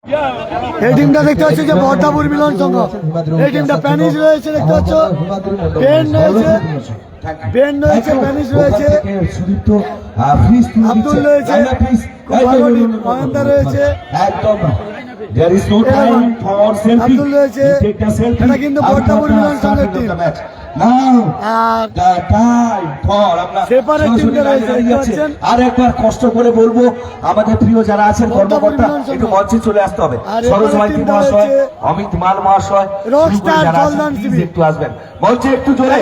এই টিমটা দেখতে হচ্ছে যে বর্ধাপুর মিলন সংঘ। এই টিমটা প্যানিশ রয়েছে, দেখতে পাচ্ছ পেন রয়েছে, পেন রয়েছে, প্যানিশ রয়েছে, আব্দুল রয়েছে, খুব ভালো টিম, মহেন্দ্র রয়েছে, আব্দুল রয়েছে। এটা কিন্তু বর্ধাপুর মিলন সংঘের টিম। আর একবার কষ্ট করে বলবো আমাদের প্রিয় যারা আছেন কর্মকর্তা একটু মঞ্চে চলে আসতে হবে। সরোজ মাইতি মহাশয়, অমিত মাল মহাশয় একটু আসবেন মঞ্চে একটু জোরে।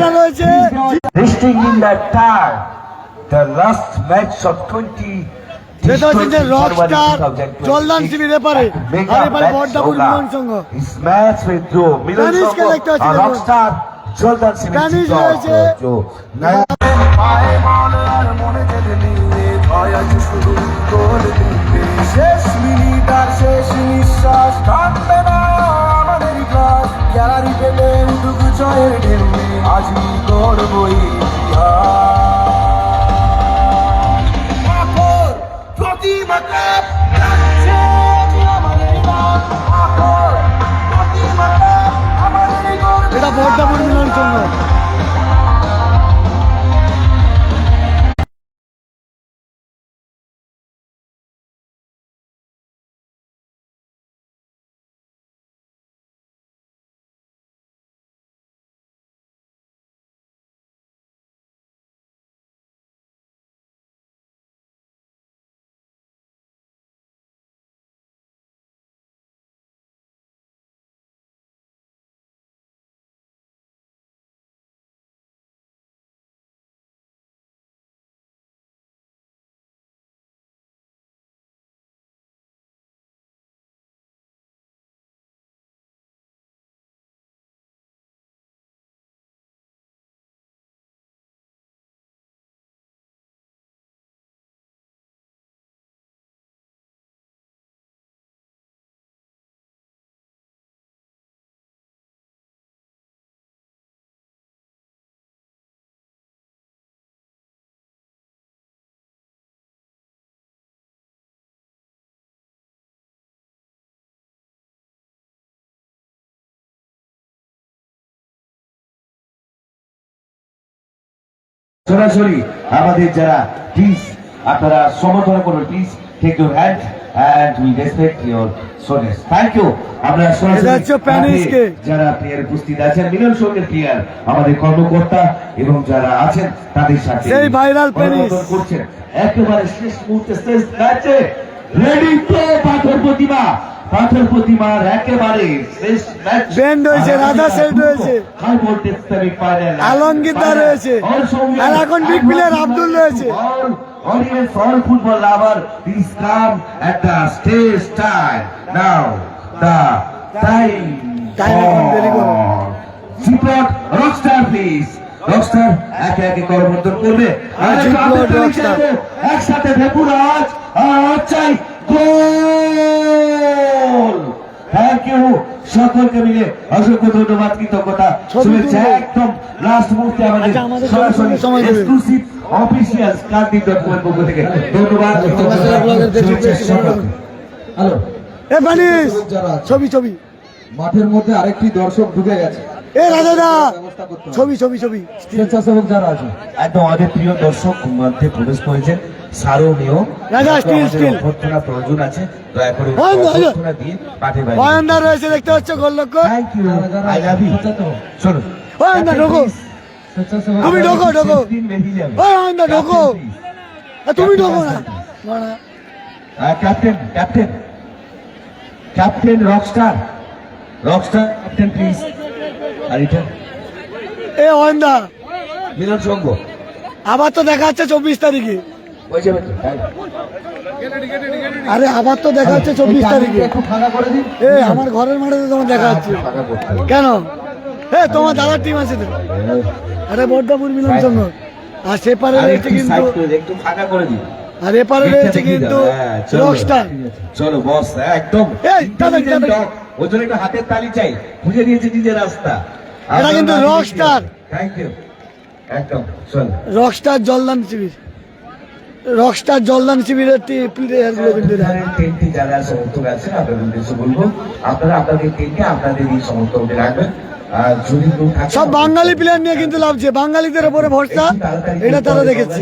The last match of 20 জলদান শিবির এপারে আর এপারে Bardhapur Milan Sangha. Match with draw Milan Sangha আর রকস্টার জলদান শিবির রয়েছে। শেষ মিনিট আর শেষ নিঃশ্বাস থাকবে না আমাদের ক্লাস গ্যালারি পেলে উঠুকু জয়ের ঢেউ আজই করবই এটা বর্ধাপুর মিলন সংঘ। সরাসরি আমাদের যারা প্লিজ আপনারা সমর্থন করুন, please take your hand and we respect your service. Thank you. আমরা সরাসরি যারা প্লেয়ার উপস্থিত আছেন মিলন সংঘের প্লেয়ার আমাদের কর্মকর্তা এবং যারা আছেন তাদের সাথে সেই ভাইরাল প্যানিশ করছেন একেবারে শেষ মুহূর্তে শেষ ম্যাচে রেডি তো পাথর প্রতিমার একেবারে শেষ ম্যাচ বেন্ড হয়েছে, রাধা সেট রয়েছে, হাই ভোল্টেজ সেমিফাইনাল আলমগীরদা রয়েছে আর এখন বিগ প্লেয়ার আব্দুল রয়েছে। Audience, all football lover, please come at the stage time. Now, the time for Ziploc Rockstar, please. Rockstar, একে একে করবর্ধন করবে। একসাথে ভেপুরাজ আর চাই গোল। থ্যাংক ইউ সকলকে মিলে অসংখ্য ধন্যবাদ, কৃতজ্ঞতা, শুভেচ্ছা। একদম লাস্ট মুহূর্তে আমাদের সরাসরি এক্সক্লুসিভ অফিসিয়াল কার্তিক.com পক্ষ থেকে ধন্যবাদ। হ্যালো এ বানিস ছবি ছবি মাঠের মধ্যে আরেকটি দর্শক ঢুকে গেছে। এ রাজাদা ছবি ছবি ছবি স্বেচ্ছাসেবক যারা আছে একদম আমাদের প্রিয় দর্শক মধ্যে প্রবেশ করেছেন সারণীয় রাজা স্টিল স্টিল অভ্যর্থনা প্রয়োজন আছে, দয়া করে অভ্যর্থনা দিয়ে পাঠে বাইরে মহেন্দ্র রয়েছে, দেখতে পাচ্ছ গোলরক্ষক। Thank you, I love you. চলো মহেন্দ্র ঢোকো, তুমি ঢোকো ঢোকো, ও মহেন্দ্র ঢোকো, তুমি ঢোকো না। Captain captain captain rockstar captain please. আর এটা এ মহেন্দ্র মিলন সংঘ আবার তো দেখা যাচ্ছে 24 তারিখে। ওই যাবে তো আরে আবার তো দেখা যাচ্ছে 24 তারিখে। একটু ফাঁকা করে দিন। এ আমার ঘরের মাঠে তো তোমার দেখা যাচ্ছে কেন? এ তোমার দাদার টিম আছে তো। আরে বর্ধাপুর মিলন সংঘ আর সেপারে রয়েছে কিন্তু একটু ফাঁকা করে দিন। আর এপারে রয়েছে কিন্তু রকস্টার। চলো বস একদম ওই জন্য একটু হাতের তালি চাই, খুঁজে দিয়েছে নিজের রাস্তা। এটা কিন্তু রকস্টার, থ্যাংক ইউ। একদম চল রকস্টার জলদান শিবির। রকস্টার জলদান শিবিরের প্লেয়ার গুলো কিন্তু এটা। এখানে 10টি যারা সমর্থক আছেন আপনাদের উদ্দেশ্যে বলবো আপনারা আপনাদের টিমকে আপনাদের এই সমর্থকদের রাখবেন। আর যদি কেউ থাকে সব বাঙালি প্লেয়ার নিয়ে কিন্তু লাভছে, বাঙালিদের উপরে ভরসা, এটা তারা দেখেছে।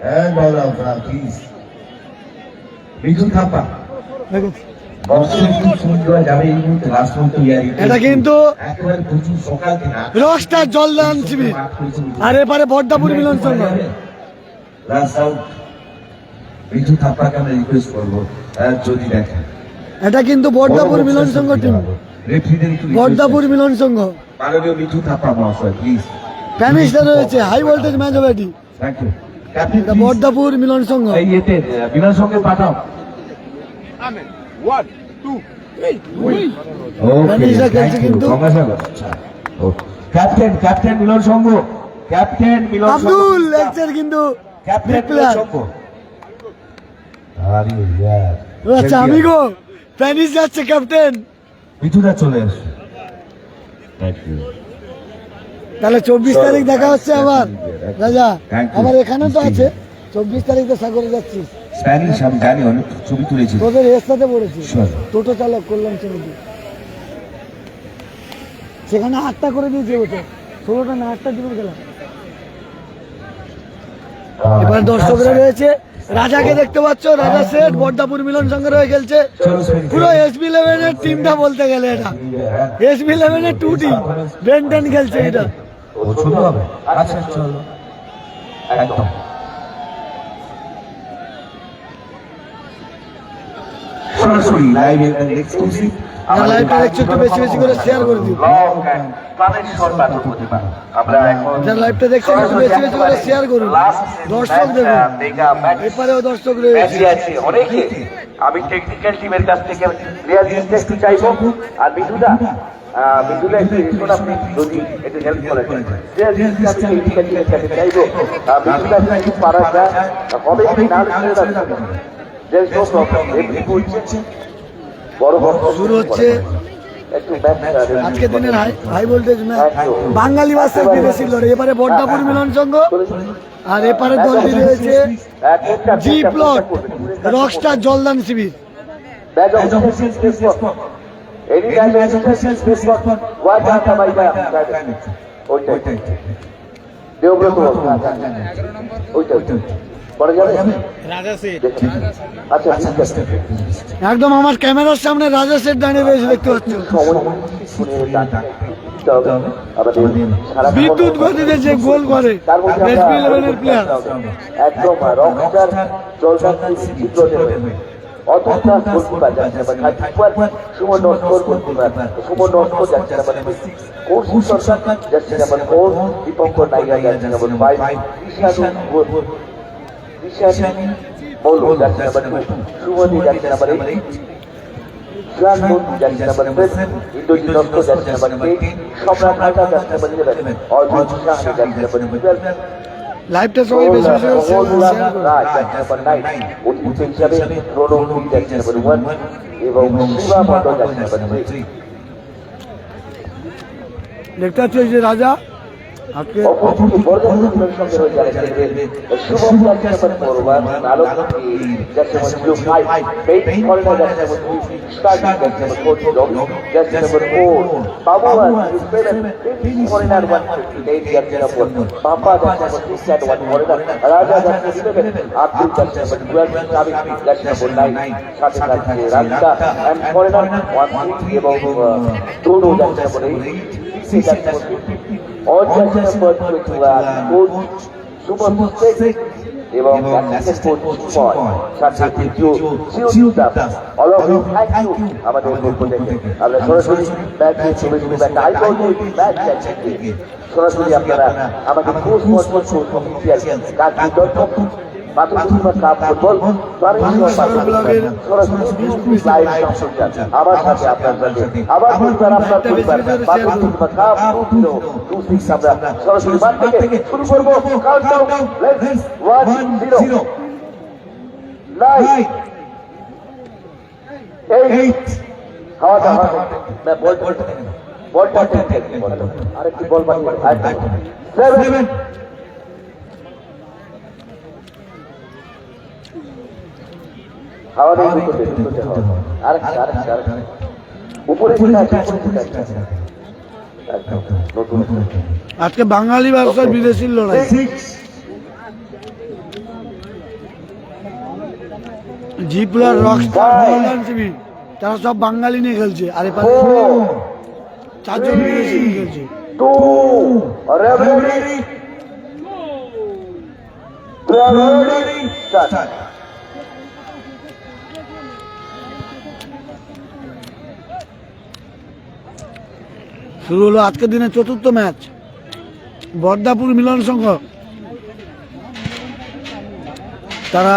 হ্যাঁ বলো প্লিজ বিজু থাপ্পা দেখুন, বক্সের কি সুন্দর যাবে এই মুহূর্তে লাস্ট পর্যন্ত এটা কিন্তু একেবারে প্রচুর সকাল থেকে রকস্টার জলদান শিবির আর এপারে বড্ডাপুর মিলন সংঘ। লাস্ট আউট বিজু থাপ্পাকে আমরা রিকোয়েস্ট করবো যদি দেখেন এটা কিন্তু বড্ডাপুর মিলন সংঘ টিম, রেফারিদের একটু বড্ডাপুর মিলন সংঘ। মাননীয় বিজু থাপ্পা মহাশয় প্লিজ প্যানিশটা রয়েছে, হাই ভোল্টেজ ম্যাচ হবে এটি। থ্যাংক ইউ ক্যাপ্টেন এটা বড্ডাপুর মিলন সংঘ। এই এতে বিমান সঙ্গে পাঠাও প্যানিশটা খেলছে কিন্তু। ক্যাপ্টেন মিলন সংঘ, ক্যাপ্টেন মিলন সংঘ, আব্দুল লেগসের কিন্তু ক্যাপ্টেন big মিলন player। সংঘ। আরে ইয়ার ও আচ্ছা আমি গো, প্যানিশ যাচ্ছে ক্যাপ্টেন। বিজুদা চলে আসে। থ্যাংক ইউ তাহলে 24 তারিখ দেখা হচ্ছে আবার রাজা, Thank you. আবার এখানে তো আছে 24 তারিখ তো সাগরে যাচ্ছিস, স্প্যানিশ আমি জানি অনেক ছবি তুলেছি তোদের এর সাথে পড়েছি Sure. টোটো চালক কল্যাণ সমিতি, সেখানে 8টা করে দিয়েছে ওটা 16টা না 8টা দিনের খেলা। এবার দর্শকরা রয়েছে, রাজাকে দেখতে পাচ্ছ, রাজা সেট বড্ডাপুর মিলন সংঘের হয়ে খেলছে। পুরো SB11 এর টিমটা বলতে গেলে এটা SB11 এর 2 টিম, বেনটেন খেলছে এটা। ও ছোট হবে আচ্ছা চলো একদম সরাসরি লাইভ এন্ড এক্সক্লুসিভ লাইভটা দেখছো একটু বেশি বেশি করে শেয়ার করে দিও। যারা লাইভটা দেখছেন একটু বেশি বেশি করে শেয়ার করুন, দর্শক দেখুন, এপারেও দর্শক রয়েছে। আমি টেকনিক্যাল টিমের কাছ থেকে রিয়ালিস্ট একটু চাইবো আর বিজুদা একটু এসুন আপনি যদি একটু হেল্প করেন রিয়ালিস্ট আমি টেকনিক্যাল টিমের কাছে চাইবো বিজুদা একটু পারা যায় হবে কি না there is no problem এমনি বলছে বড় বড় শুরু হচ্ছে একটু ব্যাক আজকে দিনের হাই ভোল্টেজ ম্যাচ, বাঙালি ভার্সেস বিদেশি লড়াই। এবারে বড্ডাপুর মিলন সংঘ আর এপারে দলটি রয়েছে G plot rockstar Jaldan Shibir. Bag of space for any dimension space for what আটা বাই বাই ওইটাই দেবব্রত ওইটাই পরে যাবে আচ্ছা ঠিক আছে একদম আমার ক্যামেরার সামনে রাজা সেট দাঁড়িয়ে রয়েছে দেখতে পাচ্ছ, বিদ্যুৎ গতিতে যে গোল করে SB11 এর প্লেয়ার। একদম রকস্টার জলদান অতটা গোলকিপার যাচ্ছে না খালিদ সুমন নস্কর গোলকিপার সুমন নস্কর যাচ্ছে না কোর্স সরকার যাচ্ছে না কোর দীপঙ্কর নাইয়া যাচ্ছে না 5 ঈশানী বলো যাচ্ছে না সুমনি যাচ্ছে না সুরাজ বন্ধু যাচ্ছে না ইন্দ্রজিৎ দত্ত যাচ্ছে না সম্রাট নাটা যাচ্ছে না অর্জুন শাহ যাচ্ছে না লাইভটা সবাই বেশি বেশি করে শেয়ার করুন। এবং শিবা মন্ডল যাচ্ছে দেখতে পাচ্ছ এই যে রাজা আজকে এবং আমাদের পক্ষ থেকে আমরা সরাসরি সরাসরি আপনারা আমাদের আমার সাথে আপনার আবার আপনার পরিবার আমরা সরাসরি মাঠ থেকে শুরু করবো আরেকটি বল বানিয়ে আমাদের দুটোতে হবে আরেকটা উপরে যেটা আছে, উপরে যেটা আছে। একদম নতুন আজকে বাঙালি ব্যবসার বিদেশির লড়াই। জি প্লাস রকস্টার জর্দান সিবি তারা সব বাঙালি নিয়ে খেলছে, আর এপাশে 4 জন বিদেশি নিয়ে খেলছে। Two ready start. শুরু হলো আজকের দিনে 4র্থ ম্যাচ, বর্দাপুর মিলন সংঘ তারা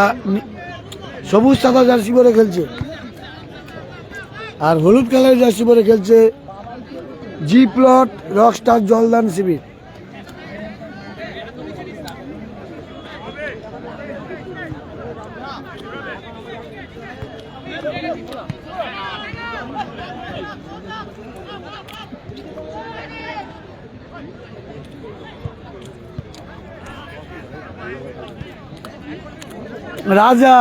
সবুজ সাদা জার্সি পরে খেলছে, আর হলুদ কালারের জার্সি পরে খেলছে জি প্লট রকস্টার জলদান শিবির। রাজা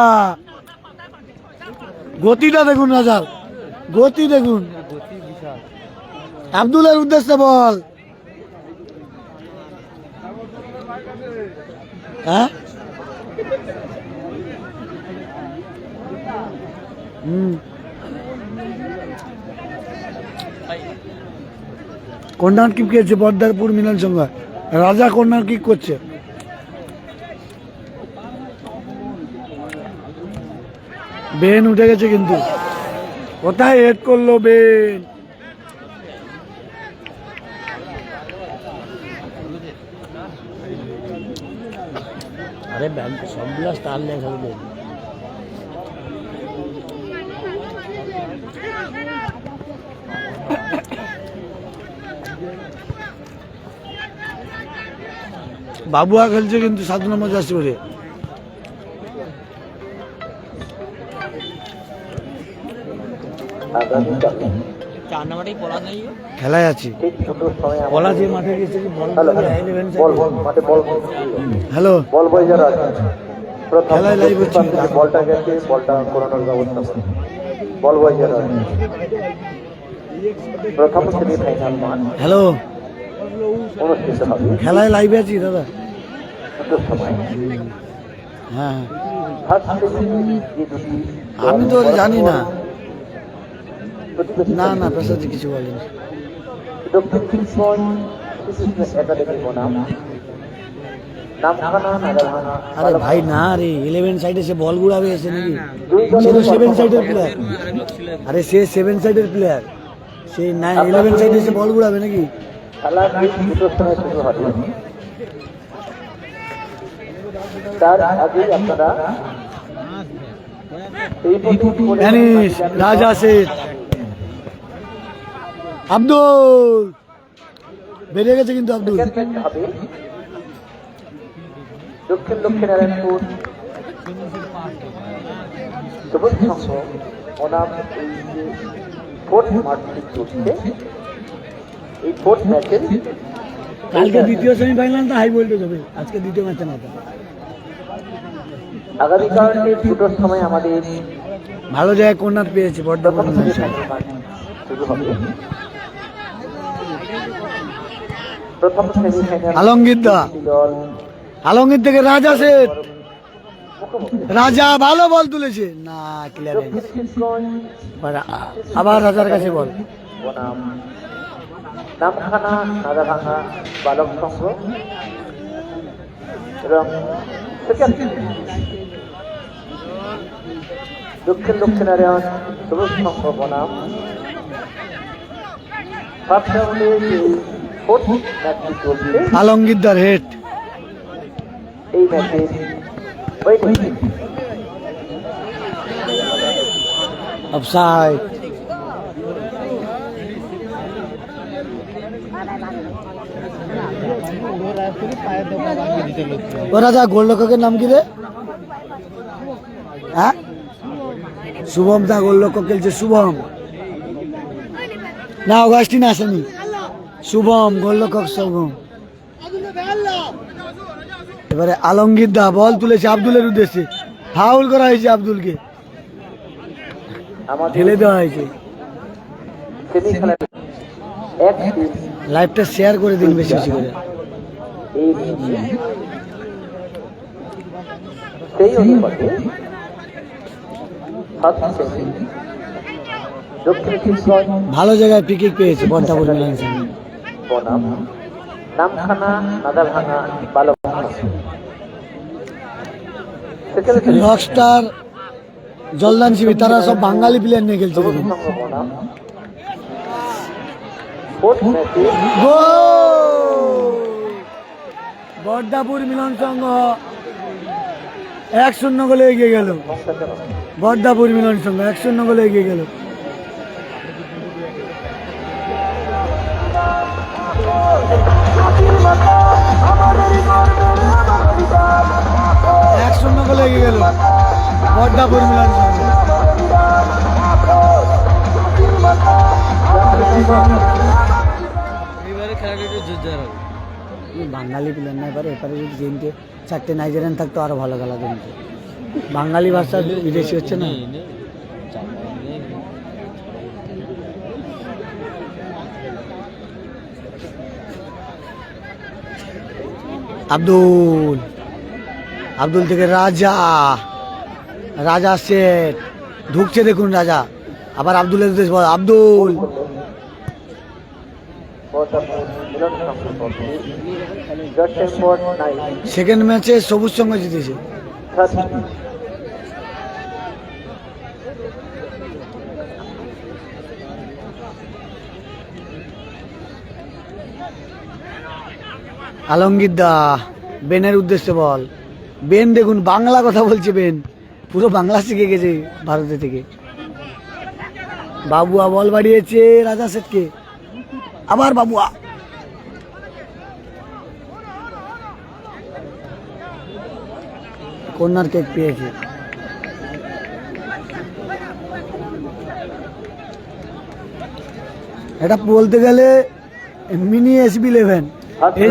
গতিটা দেখুন, রাজার গতি দেখুন। আব্দুলের উদ্দেশ্যে বল, হ্যাঁ কর্নার কিক খেয়েছে বর্দারপুর মিলন সংঘ, রাজা কর্নার কিক করছে। বেন উঠে গেছে কিন্তু, কোথায় হেড করলো বেন। আরে ব্যান্ড সবগুলো স্টার নিয়ে খেলবে। বাবুয়া খেলছে কিন্তু 7 নম্বর জার্সি পরে। খেলায় আছি, বলা যে মাঠে গেছে কি বল। হ্যালো বল বয় যারা আছে খেলায় লাইভ হচ্ছে, বলটা গেছে, বলটা করানোর ব্যবস্থা করে। বল বয় যারা আছে প্রথম সেমিফাইনাল ম্যাচ হ্যালো অনুষ্ঠিত হবে খেলায় লাইভে আছি দাদা। দুটোর সময়। হ্যাঁ ফার্স্ট সেমি যে দুটি আমি তো জানি না, প্রতিবেশী না না পেশাতে কিছু বলেনি। দক্ষিণ ত্রিপুরা কৃষ্ণ একাডেমি বনাম নামখানা নাগারহানা। আরে ভাই না রে, 11 সাইডে সে বল গুড়াবে এসে নাকি, সে তো 7 সাইডের প্লেয়ার। আরে সে 7 সাইডের প্লেয়ার, সে 11 সাইডে সে বল গুড়াবে নাকি। খেলা দুটোর সময় শুরু হবে, তার আগেই আপনারা এই অ্যানিস রাজা শেঠ আব্দুল বেরিয়ে গেছে কিন্তু আব্দুল। হবে দক্ষিণ নারায়ণপুর সবুজ সংঘ ওনাম এই যে ফোর্থ মার্চে চলছে, এই ফোর্থ ম্যাচের কালকে দ্বিতীয় সেমিফাইনাল তো হাই ভোল্টেজ হবে, আজকে দ্বিতীয় ম্যাচে না। আগামীকাল দুটোর সময় আমাদের ভালো জায়গায় কর্নার পেয়েছে বর্ধমান। প্রথম সেমিফাইনাল ম্যাচ শুরু হবে। প্রথম সেমিফাইনাল আলমগীর দা, দল আলমগীর থেকে রাজা শেঠ, রাজা ভালো বল তুলেছে না, ক্লিয়ারেন্স। আবার রাজার কাছে বল, বনাম নামখানা নাগারহানা বালক সংঘ এবং সেকেন্ড দক্ষিণারায়ণ সবুজ সংঘ বনাম ফার্স্ট রাউন্ডে যে ফোর্থ ম্যাচটি চলছে, আলমগীর দার হেড। এই ম্যাচে ওয়েটিং অফসাইড। ও রাজা গোলরক্ষকের নাম কি রে? হ্যাঁ শুভম দা গোলরক্ষক খেলছে, শুভম না অগাস্টিন আসেনি, শুভম গোলরক্ষক শুভম। এবারে আলমগীর দা বল তুলেছে আব্দুলের উদ্দেশ্যে, ফাউল করা হয়েছে আব্দুলকে। আমাদের ঢেলে দেওয়া হয়েছে। সেমিফাইনাল এক টিম লাইভটা শেয়ার করে দিন বেশি বেশি করে। এই সেই অনুপাতে ফার্স্ট সেমি দক্ষিণ কিশোরগঞ্জ ভালো জায়গায় পিকিক পেয়েছে বর্ধাপুর মিলন সংঘ। বনাম Namkhana নাদাভাঙা বালকখানা। Second semi Rockstar Jaldan শিবির তারা সব বাঙালি প্লেয়ার নিয়ে খেলছে সবুজ দেখুন। সংঘ বনাম ফোর্থ ম্যাচে গোল! বর্ধাপুর মিলন সংঘ 1-0 গোলে এগিয়ে গেল। বর্ধাপুর মিলন সংঘ 1-0 গোলে এগিয়ে গেল। শূন্য গোলে এগিয়ে গেল বর্ধাপুর মিলন সংঘ। বাঙালি প্লেয়ার না, এবারে এপারে যদি তিনটে চারটে নাইজেরিয়ান থাকতো আরো ভালো খেলা কিন্তু বাঙালি ভাষা বিদেশি হচ্ছে না। আব্দুল আব্দুল থেকে রাজা, রাজা শেঠ ঢুকছে দেখুন রাজা, আবার আব্দুলের উদ্দেশ্য বল আব্দুল। সেকেন্ড ম্যাচে সবুজ সংঘ জিতেছে। আলমগীর দা বেনের উদ্দেশ্যে বল। বেন দেখুন বাংলা কথা বলছে, বেন পুরো বাংলা শিখে গেছে ভারতে থেকে। বাবুয়া বল বাড়িয়েছে রাজা শেঠকে, আবার বাবুয়া। কর্নার কেক পেয়েছে। এটা বলতে গেলে মিনি SB11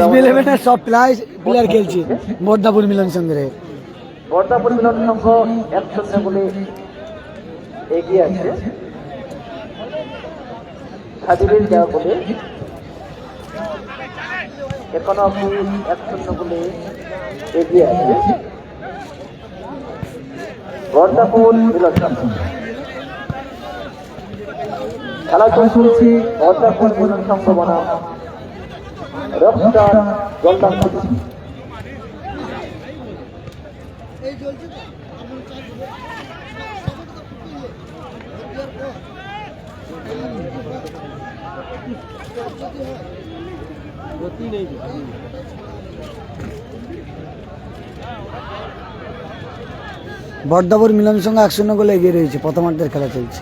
SB11 সব প্লেয়ার খেলছে বর্ধাপুর মিলন সংঘের। বর্ধাপুর মিলন সংঘ 1-0 গোলে এগিয়ে আছে। সাদিবের দেওয়া গোলে এখনো অব্দি 1-0 গোলে এগিয়ে আছে বর্ধাপুর মিলন সংঘ। খেলা চলছে বর্ধাপুর মিলন সংঘ বনাম রকস্টার জলদান শিবির। বর্ধাপুর মিলন সংঘ 1-0 গোলে এগিয়ে রয়েছে, প্রথমার্ধের খেলা চলছে।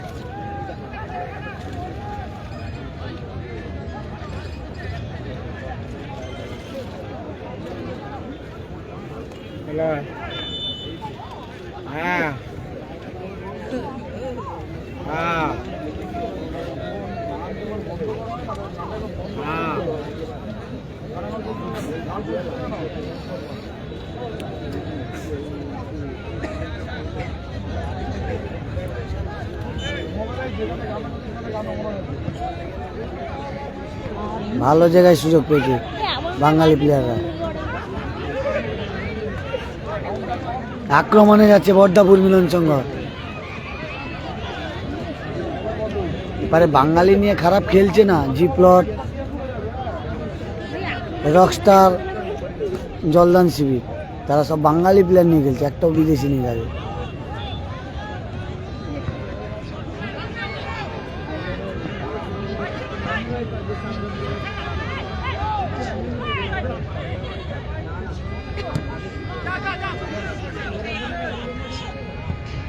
ভালো জায়গায় সুযোগ পেয়েছে বাঙালি প্লেয়াররা। আক্রমণে যাচ্ছে বর্ধাপুর মিলন সংঘ। এবারে বাঙালি নিয়ে খারাপ খেলছে না, জি প্লট, রকস্টার, জলদান শিবির, তারা সব বাঙালি প্লেয়ার নিয়ে খেলছে, একটাও বিদেশি নিয়ে যাবে।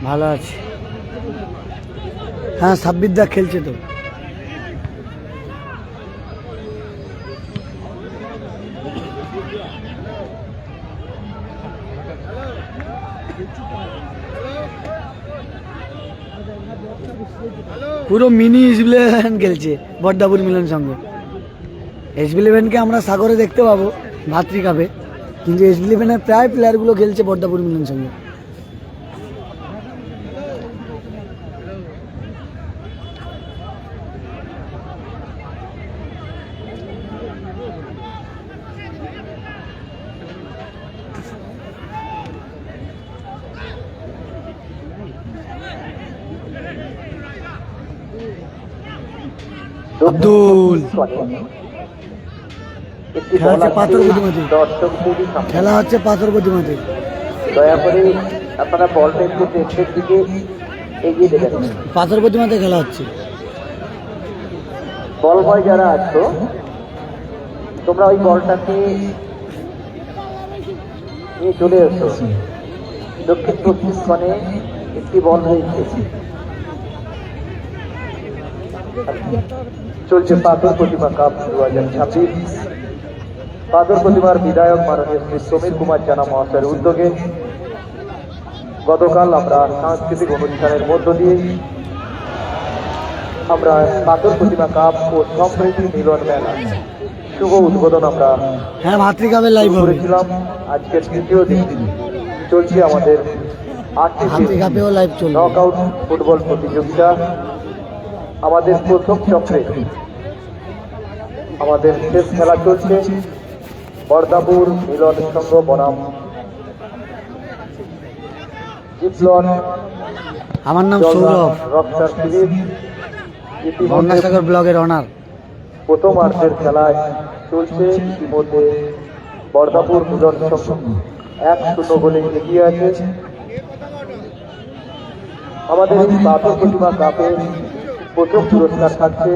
ভালো আছে, হ্যাঁ সাব্বির দা খেলছে তো। পুরো মিনি SB11 খেলছে বর্ধাপুর মিলন সংঘ। SB11কে আমরা সাগরে দেখতে পাবো ভাতৃকাপে, কিন্তু SB11 প্রায় প্লেয়ারগুলো খেলছে বর্ধাপুর মিলন সংঘ। আব্দুল একটি খেলা বল হচ্ছে আসছে পাথরকুটি মাঠে। দর্শকদের সামনে। খেলা হচ্ছে পাথরপতি মাঠে। দয়া করে আপনারা বলটা একটু টেস্টের দিকে এগিয়ে দেবেন। পাথরপতি মাঠে খেলা হচ্ছে। বল বয় যারা আছো তোমরা ওই বলটাকে নিয়ে চলে এসো। দক্ষিণ পশ্চিম কোণে একটি বল রয়েছে। চলছে পাথর প্রতিমা কাপ 2026। পাথর প্রতিমার বিধায়ক মাননীয় শ্রী সমীর কুমার জানা মহাশয়ের উদ্যোগে গতকাল আমরা সাংস্কৃতিক অনুষ্ঠানের মধ্য দিয়ে আমরা পাথর প্রতিমা কাপ ও সম্প্রীতি মিলন মেলা শুভ উদ্বোধন আমরা হ্যাঁ, মাতৃকাবের লাইভ হবে। করেছিলাম। আজকের তৃতীয় দিন চলছে আমাদের 8টি মাতৃকাপেও লাইভ চলবে। নকআউট ফুটবল প্রতিযোগিতা। আমাদের প্রথম চক্রে আমাদের শেষ খেলা চলছে বর্দাপুর মিলন সংঘ বনাম জিপলন আমার নাম সৌরভ, রক্তার শিবির। ইতিমধ্যে গঙ্গাসাগর ব্লগের অনার। প্রথমার্ধের খেলায় চলছে ইতিমধ্যে বর্দাপুর মিলন সংঘ 1-0 গোলে এগিয়ে আছে। আমাদের এই পাথর প্রতিমা কাপে প্রথম পুরস্কার থাকছে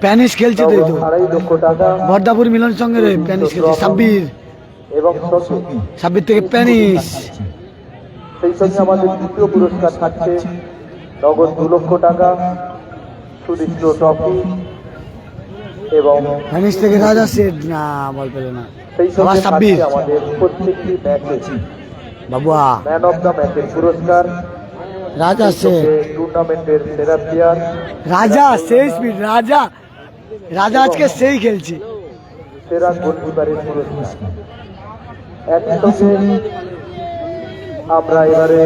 প্যানিস খেলছে তো এই তো। 2.5 লক্ষ টাকা বর্দাপুর মিলন সঙ্গে প্যানিস খেলছে। সাব্বির, এবং সঙ্গে সাব্বির থেকে প্যানিস। সেই সঙ্গে আমাদের দ্বিতীয় পুরস্কার থাকছে নগদ 2 লক্ষ টাকা, সুদৃষ্ট ট্রফি এবং প্যানিস থেকে রাজা সেট না বল পেল না। সেই আবার সঙ্গে সাব্বির, থাকছে আমাদের প্রত্যেকটি ম্যাচে বাবুয়া, ম্যান অফ দ্য ম্যাচের পুরস্কার, রাজা সেট, টুর্নামেন্টের সেরা প্লেয়ার, রাজা সেই স্পিড, রাজা রাজা আজকে সেই খেলছে। সেরা গোলকিপারের পুরস্কার। একই সঙ্গে আমরা এবারে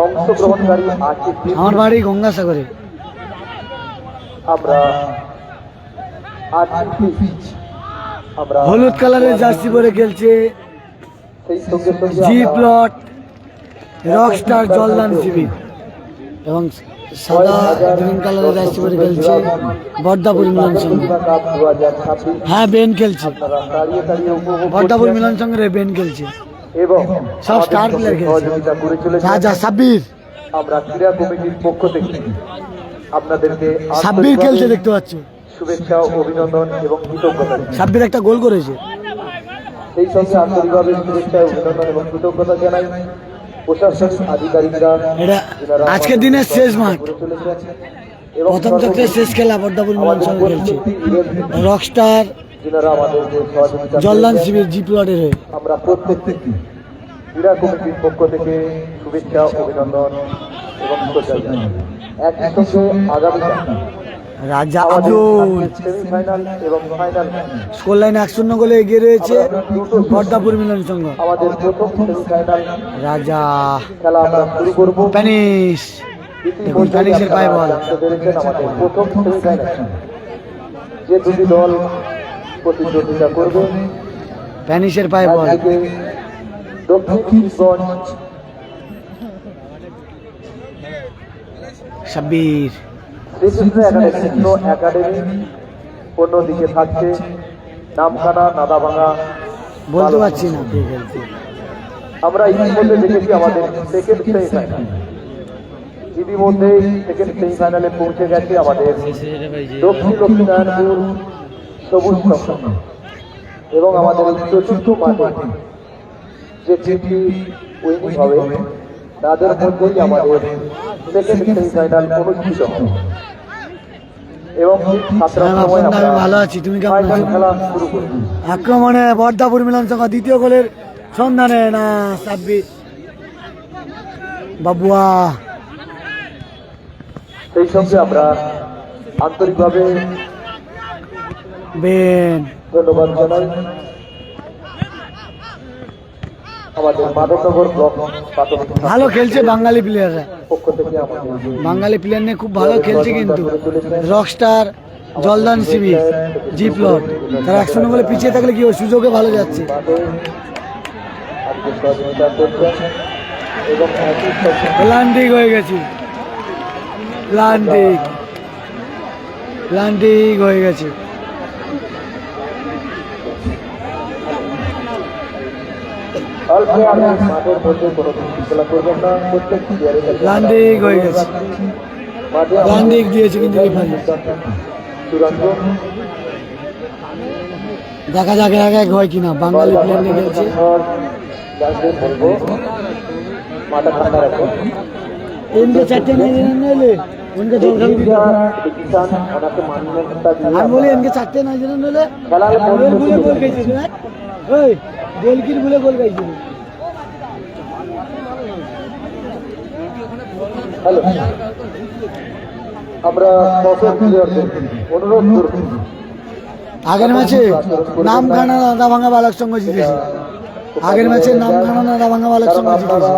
অংশগ্রহণকারী 8টি টিম আমার বাড়ি গঙ্গাসাগরে। আমরা 8টি টিম আমরা হলুদ কালারের জার্সি পরে খেলছে সেই সঙ্গে সঙ্গে জি আমরা প্লট, রকস্টার, জলদান শিবির এবং সাদা গ্রিন কালারের জার্সি পরে খেলছে বর্দাপুর মিলন সংঘ। প্রতিমা কাপ 2026 হ্যাঁ, বেন খেলছে আপনারা দাঁড়িয়ে দাঁড়িয়ে উপভোগ বর্দাপুর করছেন মিলন সংঘের বেন খেলছে। এবং সব স্টার আমাদের প্লেয়ার সঙ্গে খেলছে। সহযোগিতা করে চলেছেন। রাজা সাব্বির, আমরা ক্রীড়া কমিটির পক্ষ থেকে আপনাদেরকে সাব্বির খেলছে আন্তরিকভাবে দেখতে পাচ্ছ। শুভেচ্ছা, অভিনন্দন এবং কৃতজ্ঞতা। সাব্বির একটা গোল করেছে। সেই সঙ্গে আন্তরিকভাবে শুভেচ্ছা, অভিনন্দন এবং কৃতজ্ঞতা জানাই প্রশাসন আধিকারিকরা এটা যারা আজকের আমাদের দিনের শেষ মাঠ। করে চলেছেন এবং প্রথম চক্রের শেষ খেলা বর্দাপুর মিলন আমাদের সংঘ খেলছে প্রত্যেকটি ইভেন্ট রকস্টার, যারা আমাদেরকে সহযোগিতা জলদান করেছেন, শিবির, জি প্লটের হয়ে। আমরা প্রত্যেকটি ক্রীড়া কমিটির পক্ষ থেকে শুভেচ্ছা, অভিনন্দন এবং শ্রদ্ধা জানাই। একই সঙ্গে আগামীকাল রাজা আমাদের আব্দুল সেমিফাইনাল এবং ফাইনাল স্কোর লাইন 1-0 গোলে এগিয়ে রয়েছে বর্দাপুর মিলন সংঘ। আমাদের প্রথম সেমিফাইনাল রাজা খেলা আমরা শুরু করব। প্যানিস, দেখুন প্যানিসের পায়ে বল। জানতে পেরেছেন আমাদের প্রথম সেমিফাইনাল যে দুটি দল প্রতিযোগিতা করবে। প্যানিসের পায়ে বল। একদিকে দক্ষিণ কিশোরগঞ্জ সাব্বির, শ্রীকৃষ্ণ একাডেমি, অন্যদিকে থাকছে নামখানা নাদাভাঙা। বলতে পারছি না কে খেলছে। আমরা ইতিমধ্যে দেখেছি আমাদের সেকেন্ড সেমিফাইনাল। ইতিমধ্যে সেকেন্ড সেমিফাইনালে পৌঁছে গেছে আমাদের দক্ষিণ লক্ষ্মীনারায়ণপুর সবুজ সংঘ এবং আমাদের এই চতুর্থ মাঠে যে টিমটি উইনিং হবে তাদের মধ্যেই আমাদের সেকেন্ড সেমিফাইনাল অনুষ্ঠিত হবে এবং ঠিক 7টার হ্যাঁ, সময় বাপন, আমি আমরা ভালো আছি, তুমি কেমন ফাইনাল আছো? খেলা শুরু করব। আক্রমণে বর্দাপুর মিলন সংঘ দ্বিতীয় গোলের সন্ধানে না সাব্বির, বাবুয়া, সেই সঙ্গে আমরা আন্তরিকভাবে বেন, ধন্যবাদ জানাই আমাদের মাধবনগর ব্লক প্রাথমিক ভালো খেলছে বাঙালি প্লেয়াররা। পক্ষ থেকে আমাদের বাঙালি প্লেয়ার নিয়ে খুব ভালো খেলছে কিন্তু রকস্টার, জলদান শিবির, জি প্লট তারা 1-0 গোলে পিছিয়ে থাকলে কি সুযোগে ভালো যাচ্ছে। মাঠে আজকে সহযোগিতা করছেন এবং একই সঙ্গে প্লান্টিক হয়ে গেছি, প্লান্টিক প্লান্টিং হয়ে গেছে। অল্প আমি মাঠের মধ্যে কোনো বিশৃঙ্খলা করবেন না, প্রত্যেক প্লেয়ারের কাছে প্লান্টিং হয়ে গেছে। মাঠে প্লান্টিং দিয়েছে কিন্তু রেফারি। চূড়ান্ত দেখা যাক এক এক হয় কিনা। বাঙালি প্লেয়ার নিয়ে খেলছে। যাদের বলবো মাথা ঠান্ডা রাখো। এনকে চারটে নিয়ে নিলে উনকে জল খাবি দিতে। কিষান ওনাকে মান্যতা দিয়ে আমি বলি এনকে চারটে না জেনে নিলে খেলার গোল গুলে গোল খাইছিস না? ওই দেলকির গুলে গোল খাইছিস। হ্যালো, আমরা দর্শক প্লেয়ারদের অনুরোধ করব আগের ম্যাচে নামখানা রাধাভাঙা বালক সংঘ জিতেছে। আগের ম্যাচে নামখানা রাধাভাঙা বালক সংঘ জিতেছে।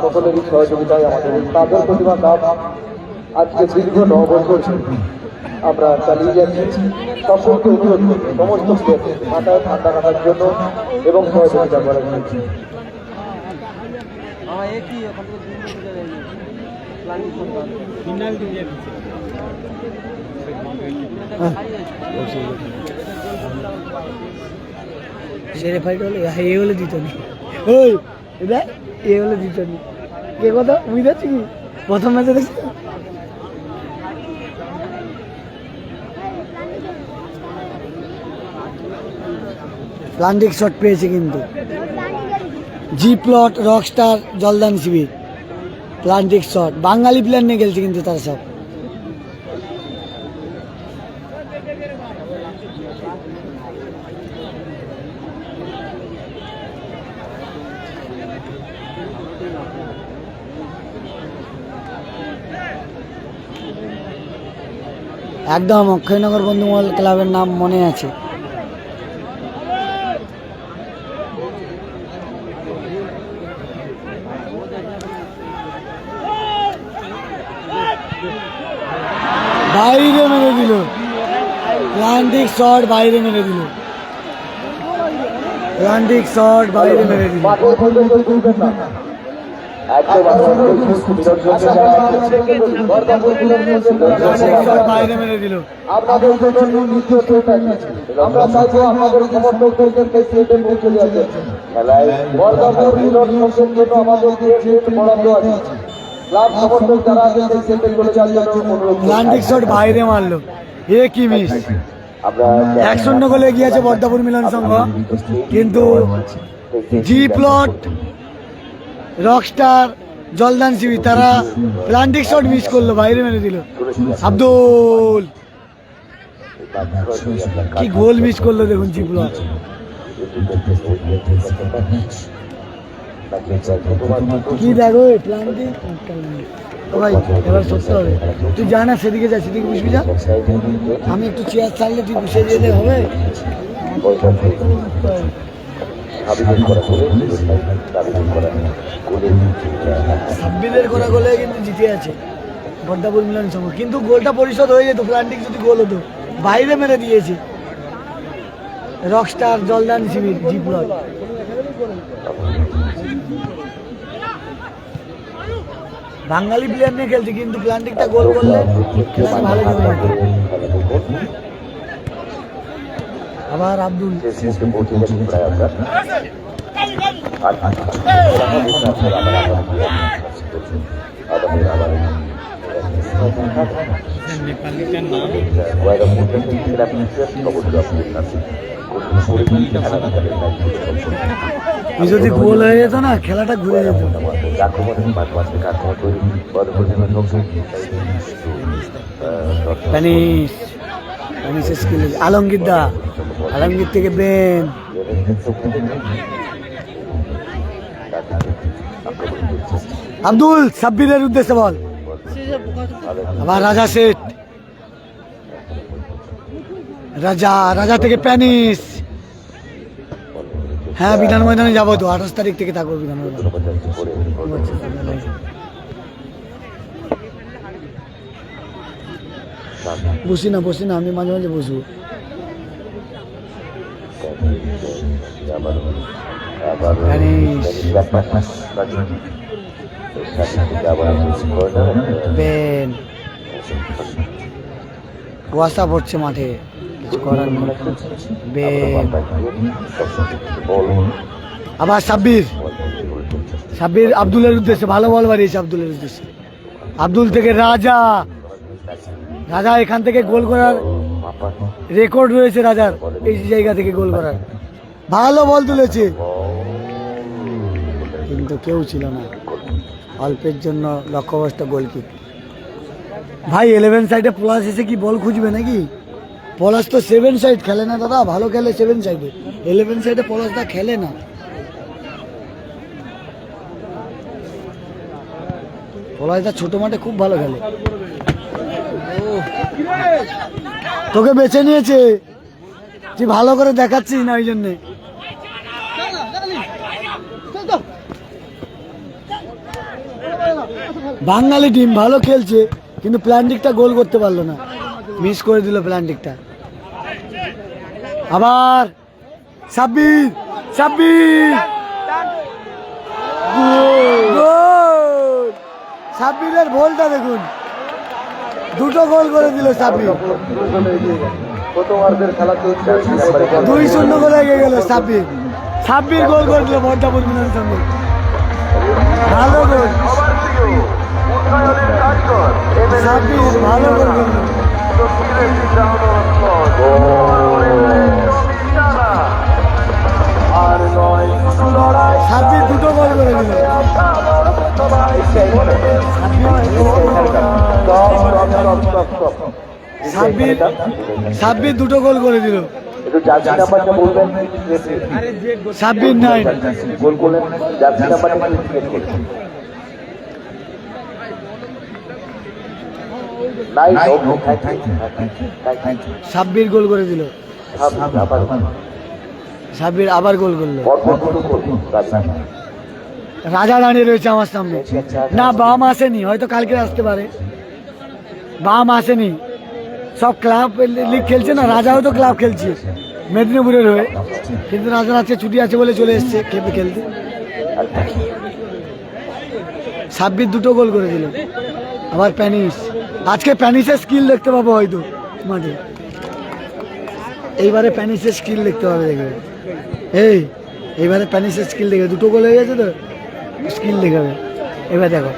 সকলেরই সহযোগিতায় আমাদের তাদের প্রতিভা কাপ আজকে দীর্ঘ 9 বছর আমরা চালিয়ে যাচ্ছি। সকলকে অনুরোধ করব সমস্ত প্লেয়ার মাথায় ঠান্ডা রাখার জন্য এবং সহযোগিতা করার জন্য। সেরে ফাইট হলে এ হলে দিত নি। ওই দেখ এ হলে দিত নি। কে কথা বুঝতে পারছি কি প্রথম ম্যাচে দেখছি। প্লান্টিক শট পেয়েছে কিন্তু জি প্লট রকস্টার জলদান শিবির। প্লান্টিক শট বাঙালি প্লেয়ার নিয়ে খেলছে কিন্তু তারা সব। একদম অক্ষয়নগর বন্ধুমহল ক্লাবের নাম মনে আছে। বাইরে মেরে দিল। প্লান্টিক শট বাইরে মেরে দিল। প্লান্টিক শট বাইরে মেরে দিল। মাঠের মধ্যে কেউ ঘুরবেন না। একদম বাইরে মেরে দিল। আপনাদের জন্য নির্দেশ আমরা চাইবো আমাদের সমর্থকদেরকে স্টেটে পৌঁছে যাচ্ছে খেলায় বর্গাপুর মিলন সংঘের জন্য আমাদের গেট বরাদ্দ আছে। ক্লাব সমর্থক যারা আছেন সেই স্টেটে চলে যাওয়ার জন্য অনুরোধ করছি। প্লান্টিক শট বাইরে মারলো। এ কি মিস। আমরা 1-0 গোলে এগিয়েছে বর্ধাপুর মিলন সংঘ, কিন্তু জি প্লট রকস্টার জলদান শিবির তারা প্লান্টিক শট মিস করলো, বাইরে মেরে দিল। আব্দুল কি গোল মিস করলো দেখুন জি প্লট। কি দেখো প্লান্টিক। ও ভাই এবার সত্যি হবে। তুই যা না সেদিকে যা, সেদিকে বুঝবি যা। আমি একটু চেয়ার ছাড়লে তুই বসে যেতে হবে। সাব্বিরের করা গোলে কিন্তু জিতে আছে বর্ধাপুর মিলন সংঘ, কিন্তু গোলটা পরিশোধ হয়ে যেত প্লান্টিক যদি গোল হতো। বাইরে মেরে দিয়েছে রকস্টার জলদান শিবির জি প্লট। বাঙালি প্লেয়ার নিয়ে খেলছে, কিন্তু প্লান্টিকটা গোল করলে খেলাটা ভালো জমে যেত। আবার আব্দুল যদি গোল হয়ে যেত না খেলাটা ঘুরে যেত। আলমগীর দা, আলমগীর থেকে বেন। আব্দুল সাব্বিরের উদ্দেশ্যে বল। আবার রাজা শেঠ, রাজা রাজা থেকে প্যানিস। হ্যাঁ বিধান ময়দানে যাবো তো, 28 তারিখ থেকে থাকবো বিধান ময়দানে। বসি না আমি মাঝে মাঝে বসবো। কুয়াশা পড়ছে মাঠে, কিছু করার নেই। আবার সাব্বির আব্দুলের উদ্দেশ্যে ভালো বল বাড়িয়েছে, আব্দুলের উদ্দেশ্যে। আব্দুল থেকে রাজা এখান থেকে গোল করার রেকর্ড রয়েছে রাজার, এই জায়গা থেকে গোল করার। ভালো বল তুলেছে কিন্তু কেউ ছিল না, অল্পের জন্য লক্ষ্যভ্রষ্ট গোলকিক। ভাই 11 সাইডে পলাশ এসে কি বল খুঁজবে নাকি? পলাশ তো 7 সাইড খেলে না দাদা, ভালো খেলে 7 সাইডে, 11 সাইডে পলাশদা খেলে না। পলাশদা ছোট মাঠে খুব ভালো খেলে। তোকে বেছে নিয়েছে, তুই ভালো করে দেখাচ্ছিস না, ওই জন্যে। বাঙালি টিম ভালো খেলছে কিন্তু প্ল্যান্টিকটা গোল করতে পারলো না, মিস করে দিল প্ল্যান্টিকটা। আবার সাব্বির সাব্বিরের গোলটা দেখুন, দুটো গোল করে দিল সাব্বির। 2-0 করে এগিয়ে গেল সাব্বির গোল করে দিল বর্ধাপুর মিলনের সঙ্গে। ভালো গোল সাব্বির, ভালো গোল করল। সাব্বির দুটো গোল করে দিল। সাব্বির দুটো গোল করে দিল। সাব্বির নাই গোল করলেন, জার্সি নাম্বারটা সাব্বির গোল করে দিল। সাব্বির আবার গোল করলো। রাজা দাঁড়িয়ে রয়েছে আমার সামনে, না বাম আসেনি, হয়তো কালকে আসতে পারে। বাম আসেনি, সব ক্লাব লিগ খেলছে না, রাজাও তো ক্লাব খেলছে মেদিনীপুরের হয়ে, কিন্তু রাজার আজকে ছুটি আছে বলে চলে এসছে খেপে খেলতে। সাব্বির দুটো গোল করে দিল। আবার প্যানিস, আজকে প্যানিসের স্কিল দেখতে পাবো হয়তো মাঠে, এইবারে প্যানিসের স্কিল দেখতে পাবে, দেখবে এইবারে প্যানিসের স্কিল দেখবে, দুটো গোল হয়ে গেছে তো, স্কিল দেখাবে। এবার দেখো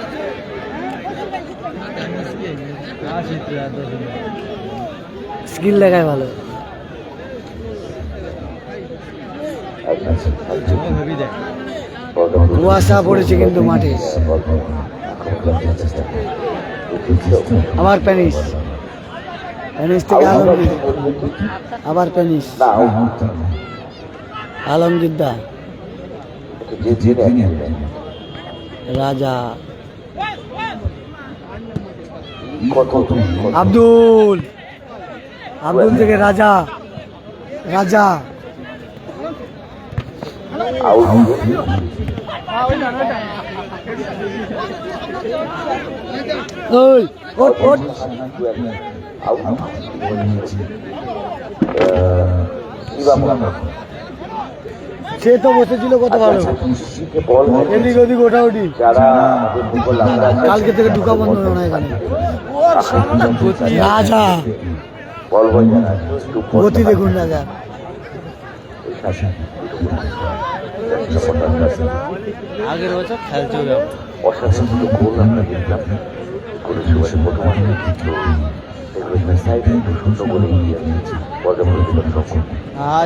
স্কিল দেখায় ভালো। কুয়াশা পড়েছে কিন্তু মাঠে। আবার প্যানিস থেকে আলমগীর, আবার প্যানিস, আলমগীর দা, রাজা, আব্দুল থেকে রাজা সে তো বসেছিল কত ভালো, এদিক ওদিক ওঠাউঠি, কালকে থেকে ঢুকা বন্ধ হয় না এখানে। রাজা গতি দেখুন, রাজা আগের বছর খেলতে হবে। অসাধারণ গোল আমরা দেখলাম,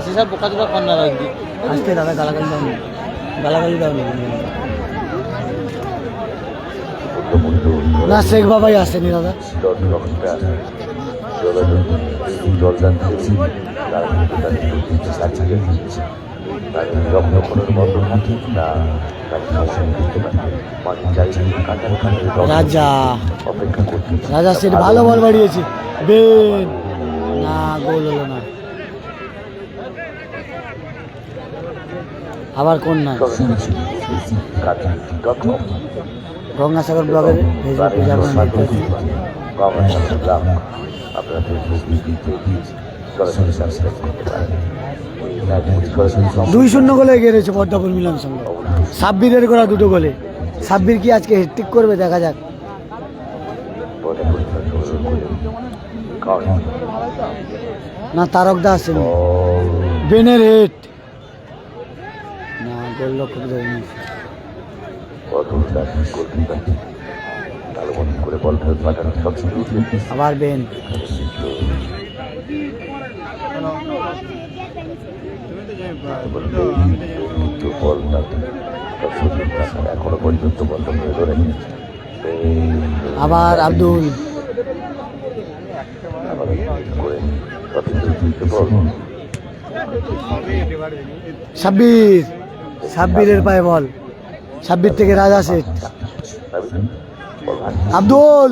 সেসব বোকা চোখা কন্যা রাখবি আজকে দাদা, গালাগালি দাও না, শেখ বাবাই আসেনি দাদা। রাজা সেট ভালো বল বাড়িয়েছে, বেন না, গোল হলো না। আবার কোন না, গঙ্গাসাগর ব্লগের ফেসবুক পেজ আপনারা 2-0 গোলে এগিয়ে রয়েছে বর্ধাপুর মিলন সংঘ। সাব্বিরের করা দুটো গোলে। সাব্বির কি আজকে হ্যাটট্রিক করবে, দেখা যাক। না তারকদা আসেনি, বেনের হেড না, গোলরক্ষক ধরেনি। করে বল ফেরত পাঠানো সব আবার বেন, এখনো পর্যন্ত বন্ধ করে ধরে আবার আব্দুল, সাব্বির, সাব্বিরের পায়ে বল, সাব্বির থেকে রাজা শেঠ, আব্দুল,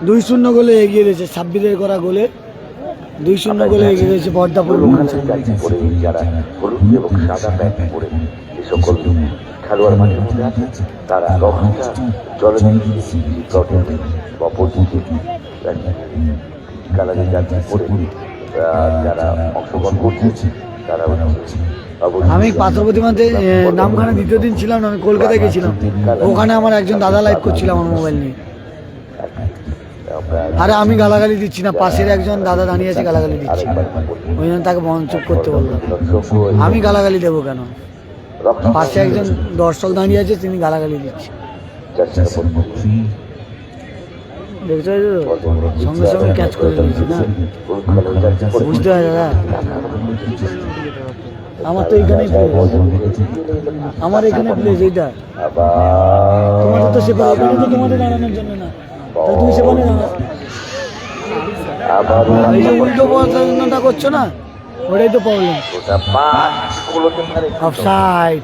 2-0 গোলে এগিয়ে রয়েছে, সাব্বিরের করা গোলে 2-0 গোলে এগিয়ে রয়েছে বর্দাপুর। যারা হলুদ এবং সাদা প্যান্ট পরে যে সকল খেলোয়াড় মাঠের মধ্যে আছে তারা রক্তটা জলে অপরদিকে কালারের জার্সি পরে যারা অংশগ্রহণ করছে তারা আমি পাথর প্রতিমাতে নামখানা দ্বিতীয় দিন ছিলাম না, আমি কলকাতায় গেছিলাম, ওখানে আমার একজন দাদা লাইভ করছিল আমার মোবাইল নিয়ে। আরে আমি গালাগালি দিচ্ছি না, পাশের একজন দাদা দাঁড়িয়ে আছে গালাগালি দিচ্ছি, ওই জন্য তাকে চুপ করতে বললাম। আমি গালাগালি দেবো কেন, পাশে একজন দর্শক দাঁড়িয়ে আছে, তিনি গালাগালি দিচ্ছে, দেখতে পাচ্ছ তো? সঙ্গে সঙ্গে ক্যাচ করে দিচ্ছি না, বুঝতে হয় দাদা। আমার তো এইখানেই প্লেস, আমার এখানে প্লেস এইটা, তোমাদের তো সেপারে, এখানে তো তোমাদের দাঁড়ানোর জন্য না, তাহলে তুমি সেখানে দাঁড়াও। এই যে উল্টো পড়াশোনাটা করছো না, ওটাই তো প্রবলেম। অফসাইড।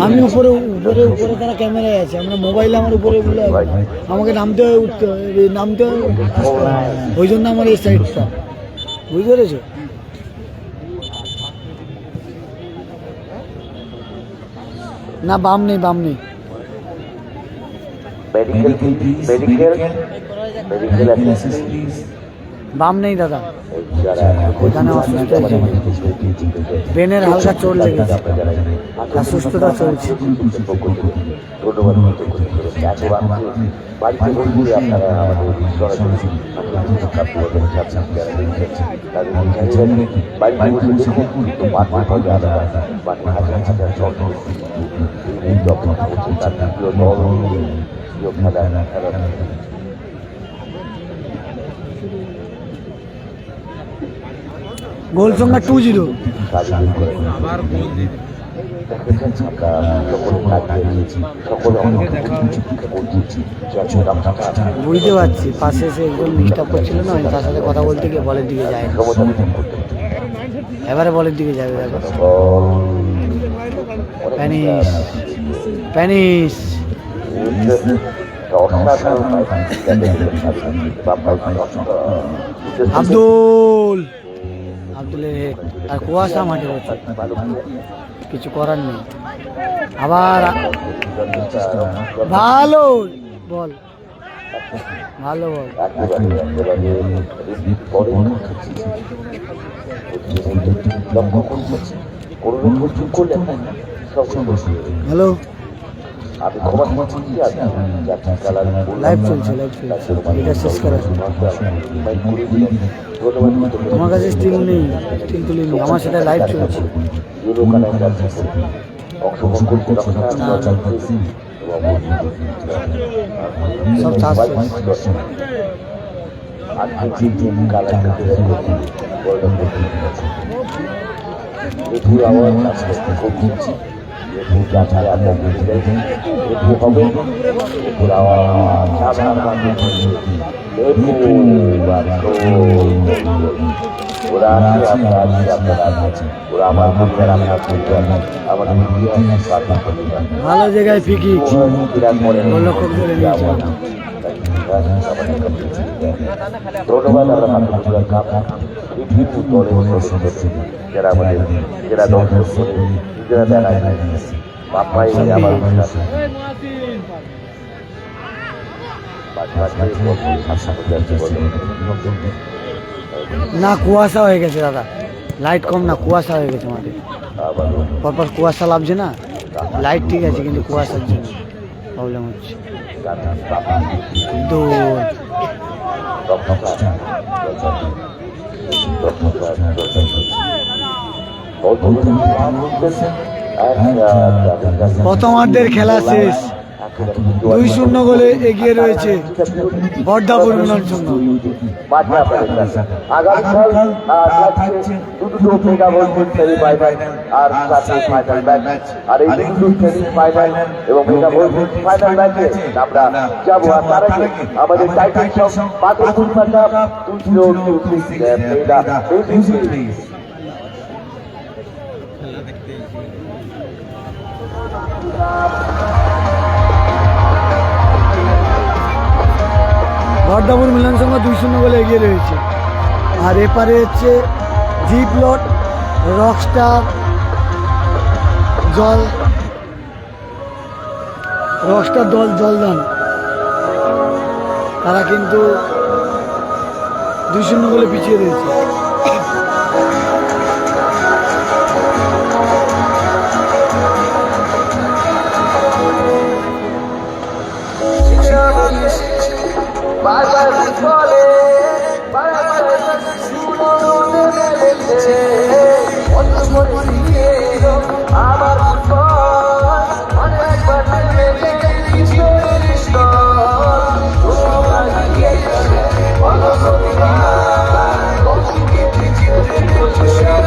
আমি উপরে উপরে উপরে তারা ক্যামেরায় আছে, আমরা মোবাইলে আমার উপরে বলে আমাকে নামতে হয়, উঠতে হয়, নামতে হয়, ওই জন্য আমার এই সাইডটা, বুঝতে পেরেছো? না বাম নেই, বাম নেই, বাম নেই দাদা, ওখানে অসুস্থ হয়েছে, বেনের হালকা চোট লেগেছে, আর সুস্থতা চলছে। গোল সংখ্যা 2-0। বুঝতে পারছি, পাশে এসে একদম ডিস্টার্ব করছিল না, আমি তার সাথে কথা বলতে গিয়ে বলের দিকে যায়, এবারে বলের দিকে যাবে। প্যানিস, প্যানিস, আব্দুল, আব্দুলের হেড, আর কুয়াশা মাঠে রয়েছে, কিছু করার নেই। আবার ভালো বল, ভালো বল, হ্যালো, লাইভ চলছে, লাইভ চলছে, এটা শেষ করা। তোমার কাছে স্টিল নেই, স্টিল তুলিনি, আমার সেটা লাইভ চলছে। সব চাষ ভালো জায়গায় ফিকি গোলরক্ষক ধরে নিয়েছে। যারা আমাদের যারা দর্শক নিজেরা দেখায় বাপাই আমার না কুয়াশা হয়ে গেছে দাদা, লাইট কম না, কুয়াশা হয়ে গেছে মাঠে। পরপর কুয়াশা লাগছে না, লাইট ঠিক আছে কিন্তু কুয়াশার জন্য প্রবলেম হচ্ছে। দৌড় প্রথমার্ধের খেলা শেষ, 2-0 গোলে এগিয়ে রয়েছে বর্দাপুর মিলন সংঘ। আমাদের বর্দাপুর মিলন সংঘ 2-0 গোলে এগিয়ে রয়েছে। আর এপারে হচ্ছে জি প্লট, রকস্টার দল জলদান, তারা কিন্তু 2-0 গোলে পিছিয়ে রয়েছে।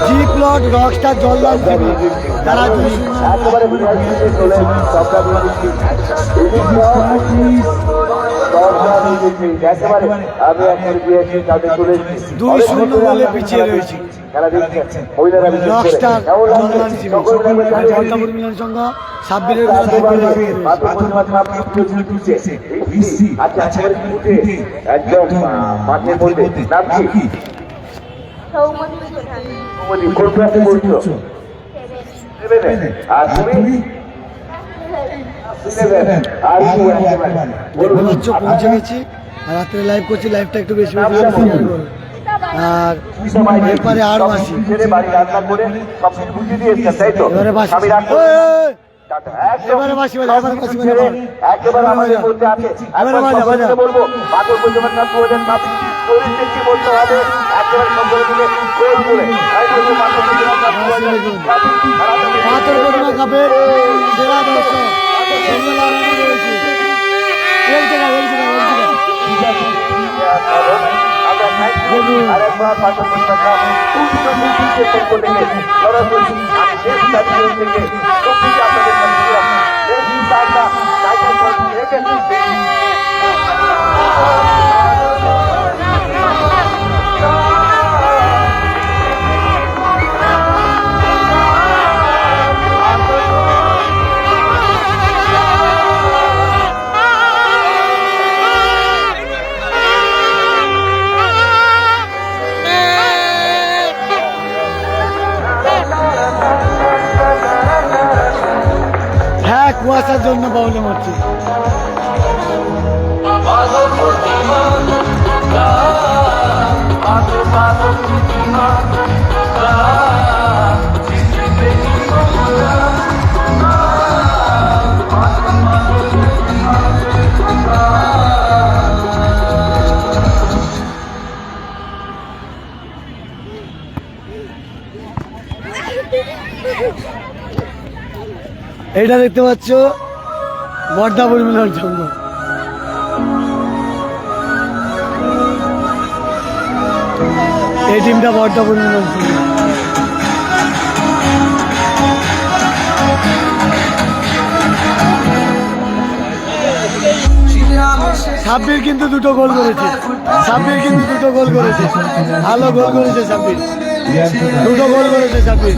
জি প্লট, রকস্টার জলদান টিভি, তারা 2-0 গোলে পিছিয়ে রয়েছে। রকস্টার জলদান টিভি, বর্দাপুর মিলন সংঘ 26 একদম মাঠের মধ্যে নাম কি? কোন ক্লাসে পড়ছো? আর তুমি? পৌঁছে গেছি, রাত্রে লাইভ করছি, লাইভটা একটু বেশি আর এরপরে আরো আসি। এবারে বাসি, এবারে বাসি, একেবারে আমাদের মধ্যে আছে। বলবো পাথর বলতে হবে একেবারে সকলে মিলে গোল করে পাথর প্রতিমা কাপের সেরা দর্শক আরেকবার পাথর প্রতিমা কাপ সরাসরি আমি শেষ স্ট্যাডিয়াম থেকে আপনাদের কুয়াশার জন্য প্রবলেম হচ্ছে। এইটা দেখতে পাচ্ছ বর্দাপুর মিলন সংঘ। এই টিমটা বর্দাপুর মিলন সংঘ। সাব্বির কিন্তু দুটো গোল করেছে, ভালো গোল করেছে সাব্বির, দুটো গোল করেছে সাব্বির।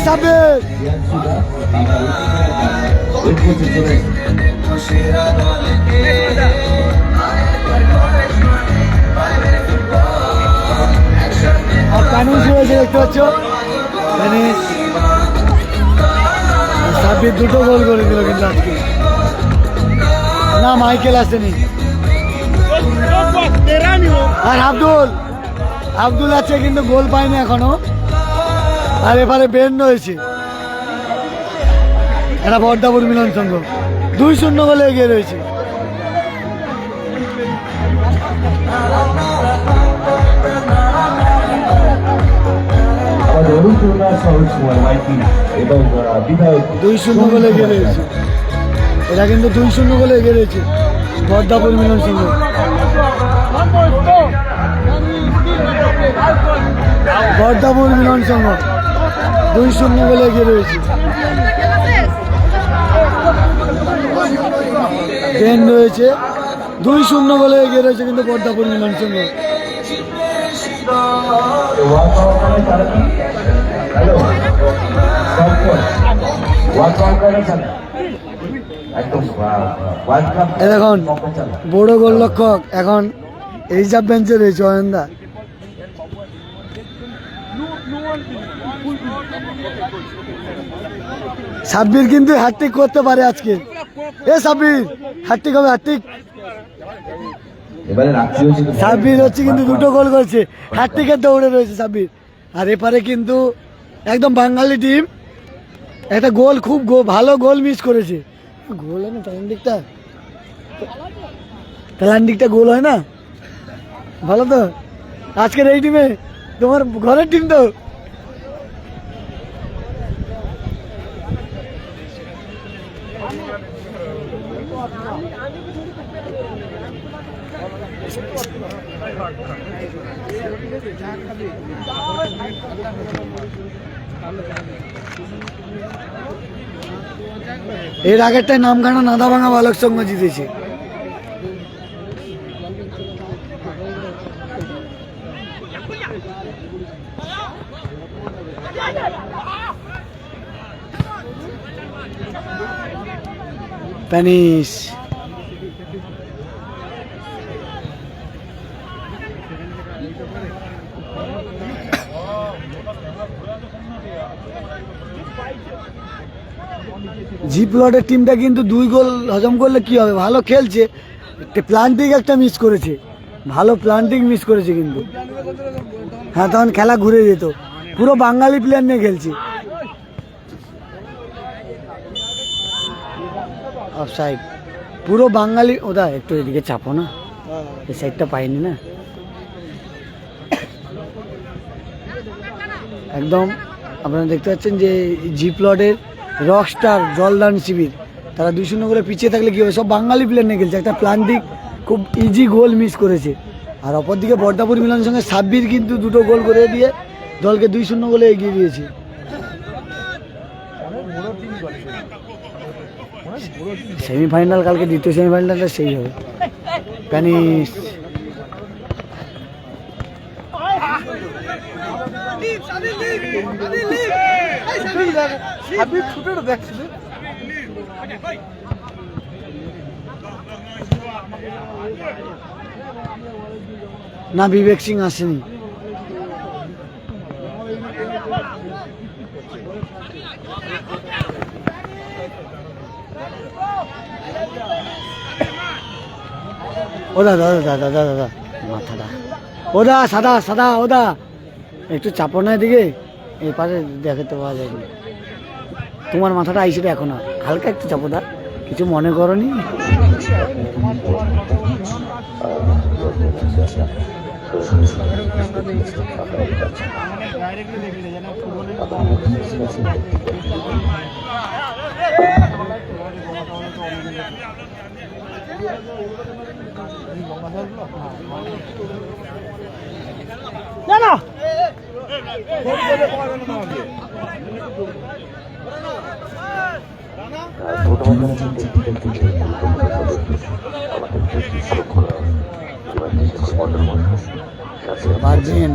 সাব্বির কানুন হয়েছে দেখতে পাচ্ছ, সাব্বির দুটো গোল করে দিল কিন্তু আজকে। না মাইকেল আসেনি, আর আব্দুল আছে কিন্তু গোল পায়নি এখনো। আর এবারে বেন্ড হয়েছে, এটা বর্দাপুর মিলন সংঘ 2-0 গোলে এগিয়ে রয়েছে। আমাদের অনুপ্রেরণা সহজ কুমার মাইতি এবং বিধায়ক 2-0 গোলে এগিয়ে রয়েছে, এটা কিন্তু 2-0 গোলে এগিয়ে রয়েছে বর্দাপুর মিলন সংঘ। বর্দাপুর মিলন সংঘ 2-0 গোলে এগিয়ে রয়েছে। ট্রেন রয়েছে 2-0 গোলে এগিয়ে রয়েছে কিন্তু বর্দাপুর মিলন সংঘ। এখন বড় গোলরক্ষক এখন রিজার্ভ বেঞ্চে রয়েছে অয়নদা। সাব্বির কিন্তু হ্যাট্রিক করতে পারে আজকে। সাব্বির হ্যাট্রিক হবে, হ্যাট্রিক। সাব্বির হচ্ছে কিন্তু 2টো গোল করেছে, হ্যাট্রিকের দৌড়ে রয়েছে সাব্বির। আর এপারে কিন্তু একদম বাঙালি টিম একটা গোল, খুব ভালো গোল মিস করেছে। গোল হয় না তালান দিকটা গোল হয় না, ভালো তো আজকের এই টিমে, তোমার ঘরের টিম তো। এর আগেরটাই নামখানা নাদাভাঙা বালক সংঘ জিতেছে। প্যানিস জি প্লটের টিমটা কিন্তু 2 গোল হজম করলে কি হবে, ভালো খেলছে, প্লান্টিং একটা মিস করেছে, ভালো প্লান্টিং মিস করেছে কিন্তু। হ্যাঁ, তখন খেলা ঘুরে যেত, পুরো বাঙালি প্লেয়ার নিয়ে খেলছে। অফসাইড, পুরো বাঙালি। ওদা একটু এদিকে চাপো না, এই সাইডটা পাইনি না একদম। আপনারা দেখতে পাচ্ছেন যে জি প্লটের রকস্টার জলদান শিবির তারা 2-0 করে পিছিয়ে থাকলে কি হবে, সব বাঙালি প্লেয়ার নিয়ে খেলছে, একটা প্লান্টিক খুব ইজি গোল মিস করেছে। আর অপরদিকে বর্দাপুর মিলন সঙ্গে সাব্বির কিন্তু 2টো গোল করে দিয়ে দলকে 2-0 গোলে এগিয়ে দিয়েছে। সেমিফাইনাল কালকে, দ্বিতীয় সেমিফাইনালটা সেই হবে। প্যানিস না, বিবেক সিং আসেনি। ওদা দাদা দাদা দাদা দাদা মাথাটা, ওদা সাদা সাদা, ওদা একটু চাপো না এদিকে, এই পাশে দেখাতে পাওয়া যায়। তোমার মাথাটা আইসে দেখো না, হালকা একটু চাপো দা, কিছু মনে করনি। না না পারবেন।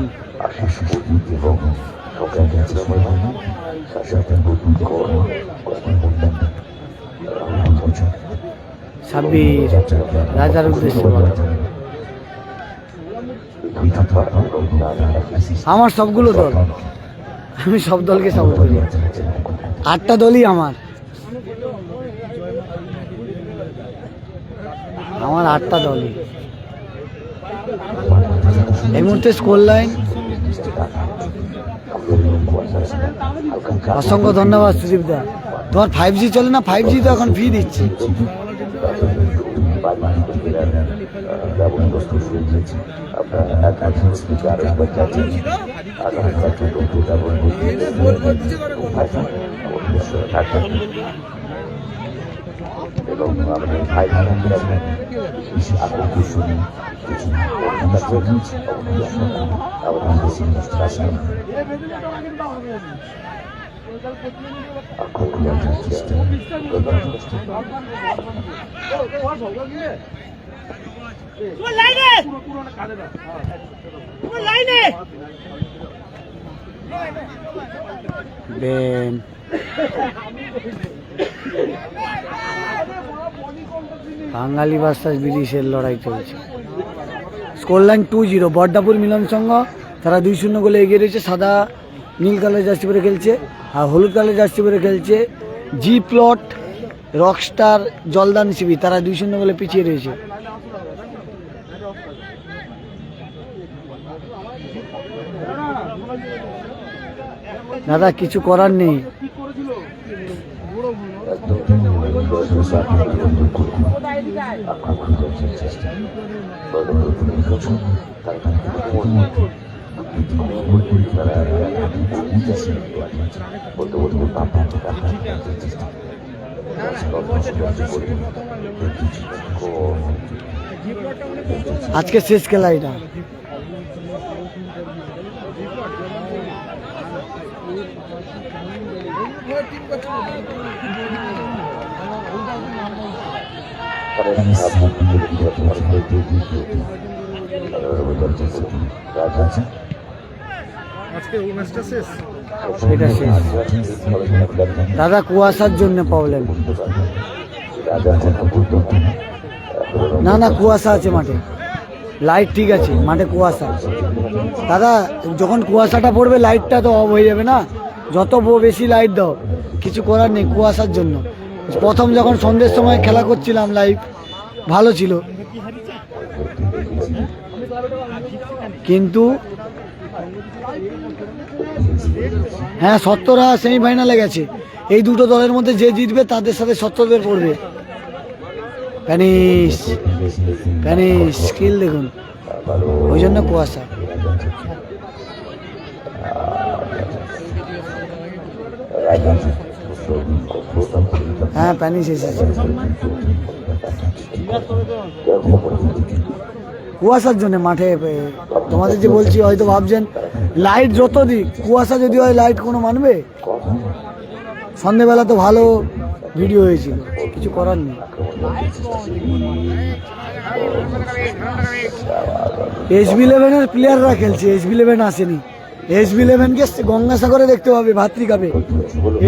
ছাব্বিশ রাজার উদ্দেশ্যে আমার সবগুলো দল, আমি সব দলকে সাপোর্ট করি, 8টা দলই আমার 8টা দলই। এই মুহূর্তে স্কোর লাইন। অসংখ্য ধন্যবাদ সুদীপ দা। তোমার 5G চলে না? 5G তো এখন ফ্রি দিচ্ছে। এবং আমাদের ভাই আকর্ষণীয় কিছু বেন বাঙালি ভার্সাস বিদেশের লড়াই চলছে। Score line 2-0। বড্ডাপুর মিলন সংঘ তারা 2-0 গোলে এগিয়ে রয়েছে। সাদা নীল কালার জার্সি পরে খেলছে, আর হলুদ কালার জার্সি পরে খেলছে জি প্লট রকস্টার জলদান শিবির। তারা 2-0 গোলে পিছিয়ে রয়েছে। দাদা কিছু করার নেই। আজকে শেষ খেলা এটা। এটা শেষ। দাদা কুয়াশার জন্য প্রবলেম। না না কুয়াশা আছে মাঠে, লাইট ঠিক আছে, মাঠে কুয়াশা। দাদা যখন কুয়াশাটা পড়বে লাইটটা তো অফ হয়ে যাবে না, যত বেশি লাইট দাও কিছু করার নেই কুয়াশার জন্য। প্রথম যখন সন্ধ্যের সময় খেলা করছিলাম লাইভ ভালো ছিল, কিন্তু হ্যাঁ 70রা সেমিফাইনালে গেছে। এই দুটো দলের মধ্যে যে জিতবে তাদের সাথে 70দের পড়বে। প্যানিস প্যানিস স্কিল দেখুন, ওই জন্য কুয়াশা। হ্যাঁ প্যানিস এসেছে, কুয়াশার জন্য মাঠে। তোমাদের যে বলছি হয়তো ভাবছেন লাইট যত দিক, কুয়াশা যদি হয় লাইট কোনো মানবে? সন্ধেবেলা তো ভালো ভিডিও হয়েছিল, কিছু করার নেই। SB11-এর প্লেয়াররা খেলছে, SB11 আসেনি। SB11-কে গঙ্গাসাগরে দেখতে পাবে, ভাতৃকাপে।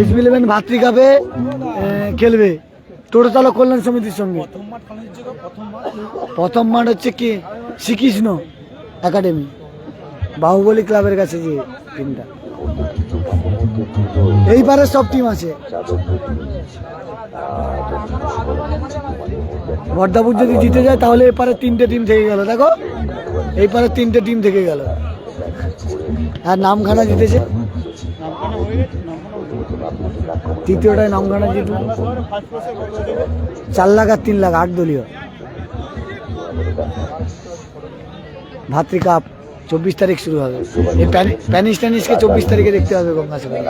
SB11 ভাতৃকাপে খেলবে টোটো চালক কল্যাণ সমিতির সঙ্গে। প্রথম মাঠ হচ্ছে কি শ্রীকৃষ্ণ একাডেমি, বাহুবলী ক্লাবের কাছে যে টিমটা। এইবারে সব টিম আছে। বড্ডাপুর যদি জিতে যায় তাহলে এপারে 3টে টিম থেকে গেল। দেখো এইপারে 3টে টিম থেকে গেল। আর নামখানা জিতেছে, তৃতীয়টায় নামখানা জিতল। 4 লাখ আর 3 লাখ 8 দলীয়। ভাতৃকাপ 24 তারিখ শুরু হবে। এই প্যানিস টেনিসকে 24 তারিখে দেখতে হবে গঙ্গাসাগরে।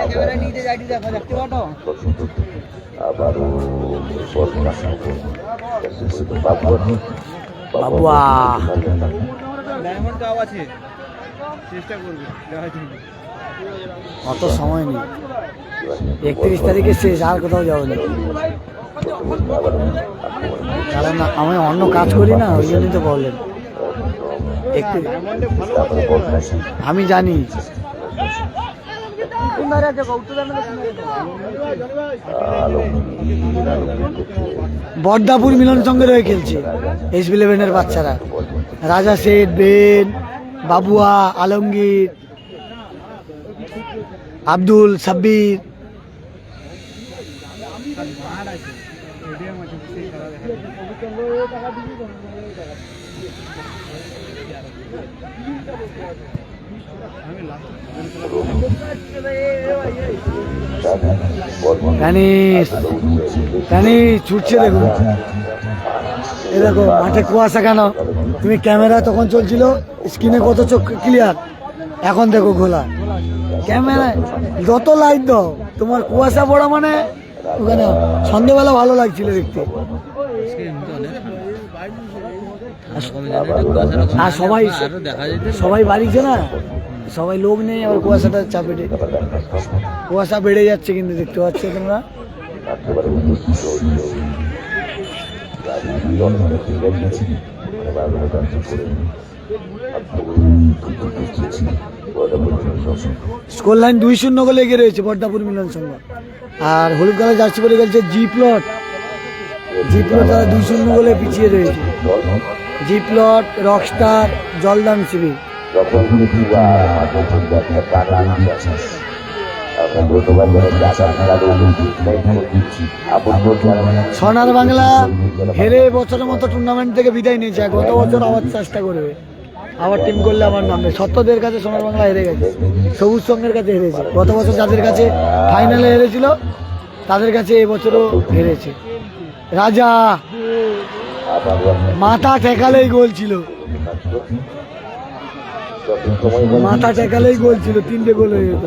বাবুয়া অত সময় নেই, 31 তারিখে শেষ, আর কোথাও যাবো না। কারণ আমি অন্য কাজ করি না, ওই জন্যই তো বললেন। আমি জানি বড্ডাপুর মিলন সঙ্গে রয়ে খেলছে SB11-এর বাচ্চারা। রাজা শেঠ, বেন, বাবুয়া, আলমগীর, আব্দুল, সাব্বির। ছুটছে দেখুন, এ দেখো মাঠে কুয়াশা কেন? তুমি ক্যামেরা তখন চলছিল, স্ক্রিনে কত চোখ ক্লিয়ার, এখন দেখো ঘোলা। ক্যামেরায় যত লাইট দাও তোমার কুয়াশা পড়া মানে ওখানে সন্ধ্যেবেলা ভালো লাগছিল দেখতে। আর সবাই বাড়িছে না, সবাই লোক নেই, আবার কুয়াশাটা চাপে, কুয়াশা বেড়ে যাচ্ছে কিন্তু দেখতে পাচ্ছ তোমরা। স্কোর লাইন 2-0 গোলে এগিয়ে রয়েছে বর্দাপুর মিলন সংঘ। আর হলুদ কালার জার্সি পরে খেলছে জি প্লট, তারা 2-0 গোলে পিছিয়ে রয়েছে। জি প্লট, রকস্টার, জলদান শিবির। সোনার বাংলা হেরে বছরের মতো টুর্নামেন্ট থেকে বিদায় নিয়েছে, গত বছর আবার চেষ্টা করবে, আবার টিম করলে আমার নামে। সত্যদের কাছে সোনার বাংলা হেরে গেছে, সবুজ সঙ্গের কাছে হেরেছে। গত বছর যাদের কাছে ফাইনালে হেরেছিল তাদের কাছে এবছরও হেরেছে। রাজা মাথা ঠেকালেই গোল ছিল, মাথা ঠেকালেই গোল ছিল, 3টে গোল হয়ে যেত।